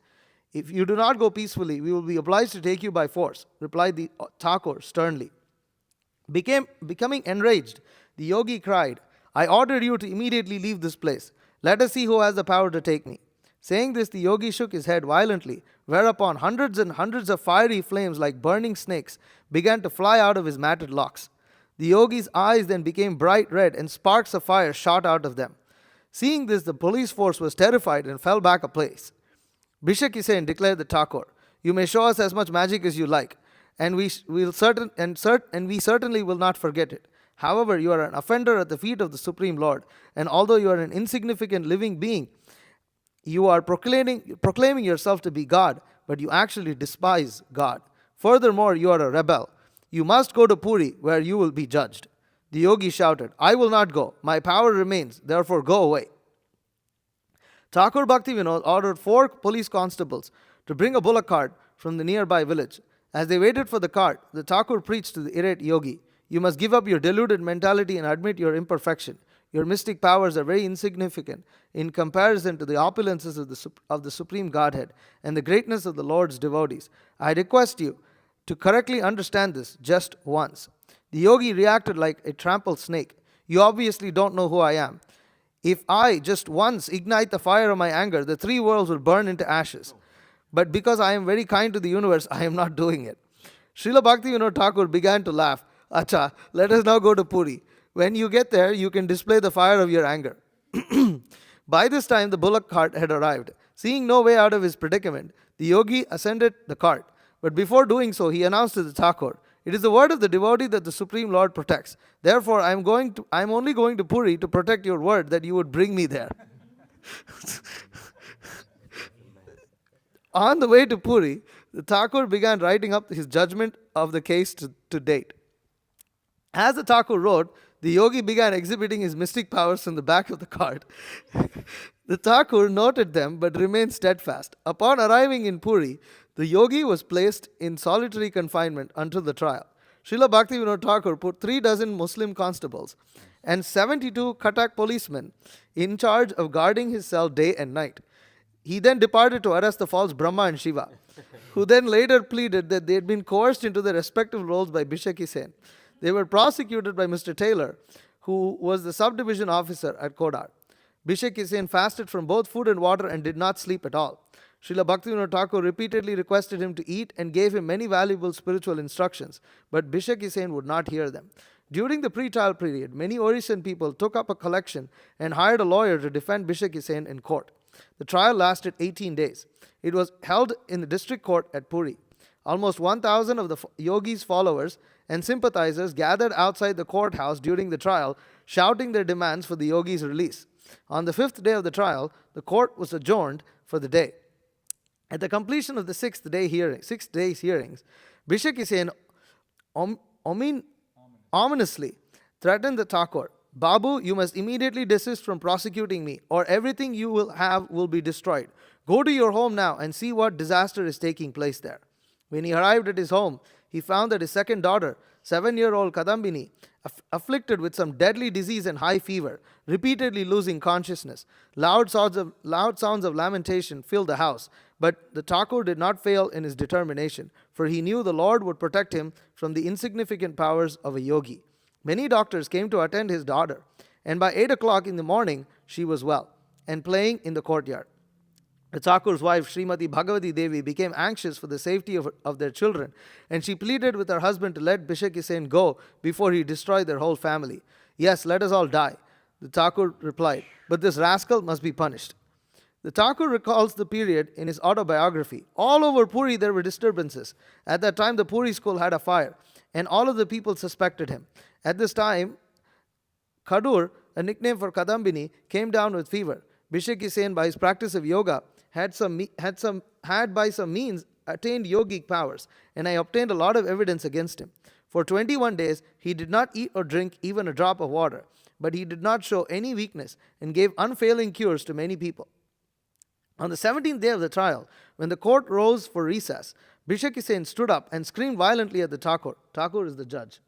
If you do not go peacefully, we will be obliged to take you by force," replied the Thakur sternly. Becoming enraged, the yogi cried, "I order you to immediately leave this place. Let us see who has the power to take me." Saying this, the yogi shook his head violently, whereupon hundreds and hundreds of fiery flames like burning snakes began to fly out of his matted locks. The yogi's eyes then became bright red, and sparks of fire shot out of them. Seeing this, the police force was terrified and fell back a place. Bishakisen declared the Thakur, "You may show us as much magic as you like, and we certainly will not forget it. However, you are an offender at the feet of the Supreme Lord, and although you are an insignificant living being, you are proclaiming yourself to be God, but you actually despise God. Furthermore, you are a rebel. You must go to Puri, where you will be judged." The yogi shouted, "I will not go. My power remains. Therefore, go away." Thakur Bhaktivinoda ordered 4 police constables to bring a bullock cart from the nearby village. As they waited for the cart, the Thakur preached to the irate yogi, "You must give up your deluded mentality and admit your imperfection. Your mystic powers are very insignificant in comparison to the opulences of the Supreme Godhead and the greatness of the Lord's devotees. I request you to correctly understand this just once." The yogi reacted like a trampled snake. "You obviously don't know who I am. If I just once ignite the fire of my anger, the 3 worlds will burn into ashes. But because I am very kind to the universe, I am not doing it." Srila Bhaktivinoda Thakur began to laugh. "Acha, let us now go to Puri. When you get there, you can display the fire of your anger." By this time, the bullock cart had arrived. Seeing no way out of his predicament, the yogi ascended the cart. But before doing so, he announced to the Thakur, "It is the word of the devotee that the Supreme Lord protects. Therefore, I am only going to Puri to protect your word that you would bring me there." On the way to Puri, the Thakur began writing up his judgment of the case to date. As the Thakur wrote, the yogi began exhibiting his mystic powers from the back of the cart. The Thakur noted them but remained steadfast. Upon arriving in Puri, the yogi was placed in solitary confinement until the trial. Srila Bhaktivinoda Thakur put 36 Muslim constables and 72 Katak policemen in charge of guarding his cell day and night. He then departed to arrest the false Brahma and Shiva, who then later pleaded that they had been coerced into their respective roles by Bishaki Sen. They were prosecuted by Mr. Taylor, who was the subdivision officer at Kodar. Bishaki Sen fasted from both food and water and did not sleep at all. Srila Bhaktivinoda Thakur repeatedly requested him to eat and gave him many valuable spiritual instructions, but Bishaki Sen would not hear them. During the pre-trial period, many Orishan people took up a collection and hired a lawyer to defend Bishaki Sen in court. The trial lasted 18 days. It was held in the district court at Puri. Almost 1,000 of the yogi's followers and sympathizers gathered outside the courthouse during the trial, shouting their demands for the yogi's release. On the 5th day of the trial, the court was adjourned for the day. At the completion of the 6 days hearings, Bishaki Sen ominously threatened the Thakur, "Babu, you must immediately desist from prosecuting me, or everything you will have will be destroyed. Go to your home now and see what disaster is taking place there." When he arrived at his home, he found that his second daughter, 7-year-old Kadambini, afflicted with some deadly disease and high fever, repeatedly losing consciousness. Loud sounds of lamentation filled the house, but the Thakur did not fail in his determination, for he knew the Lord would protect him from the insignificant powers of a yogi. Many doctors came to attend his daughter, and by 8 o'clock in the morning, she was well and playing in the courtyard. The Thakur's wife, Srimati Bhagavati Devi, became anxious for the safety of their children, and she pleaded with her husband to let Bishaki Sen go before he destroyed their whole family. "Yes, let us all die," the Thakur replied, "but this rascal must be punished." The Thakur recalls the period in his autobiography. All over Puri there were disturbances. At that time the Puri school had a fire, and all of the people suspected him. At this time, Kadur, a nickname for Kadambini, came down with fever. Bishaki Sen, by his practice of yoga, had by some means attained yogic powers, and I obtained a lot of evidence against him. For 21 days, he did not eat or drink even a drop of water, but he did not show any weakness and gave unfailing cures to many people. On the 17th day of the trial, when the court rose for recess, Bishaki Sen stood up and screamed violently at the Thakur. Thakur is the judge.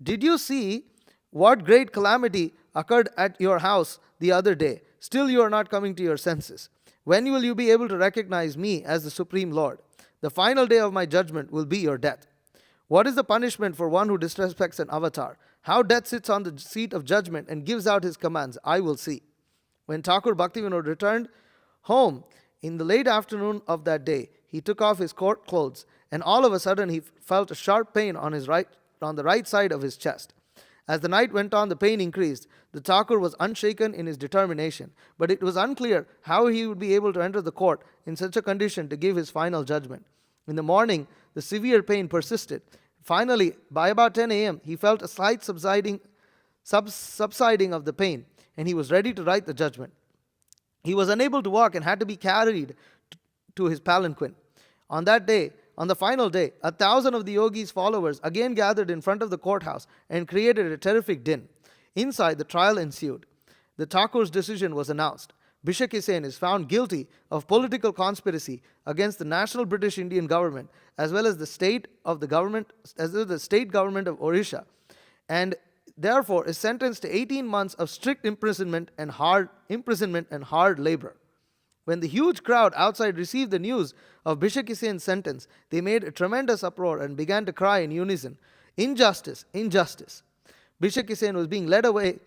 "Did you see what great calamity occurred at your house the other day? Still you are not coming to your senses. When will you be able to recognize me as the Supreme Lord? The final day of my judgment will be your death. What is the punishment for one who disrespects an avatar? How death sits on the seat of judgment and gives out his commands, I will see." When Thakur Bhaktivinoda returned home in the late afternoon of that day, he took off his court clothes, and all of a sudden he felt a sharp pain on the right side of his chest. As the night went on, the pain increased. The Thakur was unshaken in his determination, but it was unclear how he would be able to enter the court in such a condition to give his final judgment. In the morning, the severe pain persisted. Finally, by about 10 a.m., he felt a slight subsiding of the pain, and he was ready to write the judgment. He was unable to walk and had to be carried to his palanquin. On the final day, 1,000 of the yogi's followers again gathered in front of the courthouse and created a terrific din. Inside, the trial ensued. The Thakur's decision was announced. Bishaki Sen is found guilty of political conspiracy against the national British Indian government, as well as the state government of Orissa, and therefore is sentenced to 18 months of strict imprisonment and hard labor. When the huge crowd outside received the news of Bishaki Sen's sentence, they made a tremendous uproar and began to cry in unison, "Injustice! Injustice!" Bishaki Sen was being led away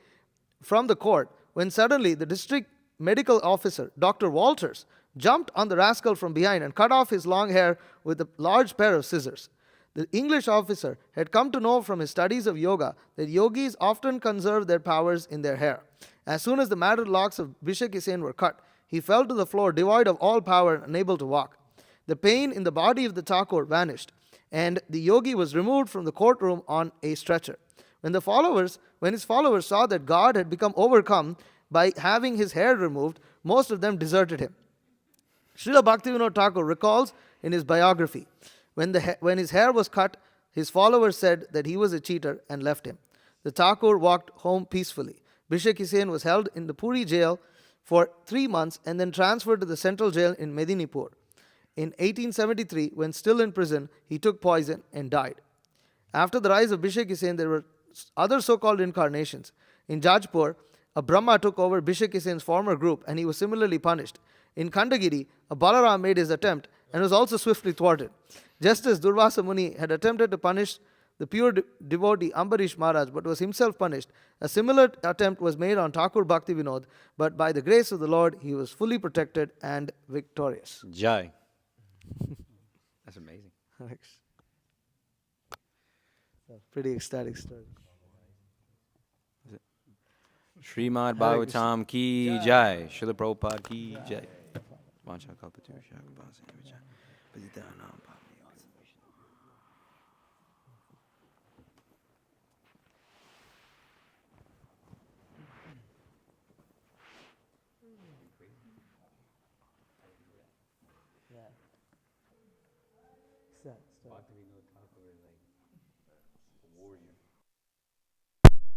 from the court when suddenly the district medical officer, Dr. Walters, jumped on the rascal from behind and cut off his long hair with a large pair of scissors. The English officer had come to know from his studies of yoga that yogis often conserve their powers in their hair, As soon as the matted locks of Bishakisen were cut, he fell to the floor devoid of all power and unable to walk. The pain in the body of the Thakur vanished, and the yogi was removed from the courtroom on a stretcher. When his followers saw that God had become overcome by having his hair removed, most of them deserted him. Srila Bhaktivinoda Thakur recalls in his biography, when his hair was cut, his followers said that he was a cheater and left him. The Thakur walked home peacefully. Bishakisen was held in the Puri jail for 3 months and then transferred to the central jail in Medinipur. In 1873, when still in prison, he took poison and died. After the rise of Bishakisen, there were other so-called incarnations. In Jajpur, a Brahma took over Bishakisen's former group and he was similarly punished. In Khandagiri, a Balaram made his attempt and was also swiftly thwarted. Just as Durvasa Muni had attempted to punish the pure devotee Ambarish Maharaj but was himself punished, a similar attempt was made on Thakur Bhaktivinod, but by the grace of the Lord, he was fully protected and victorious. Jai. That's amazing. Pretty ecstatic story. Srimad Bhagavatam ki jai. Srila Prabhupada ki jai. Vancha kalpatu shakabhasa vichar. Paditanam bhavani. Warrior.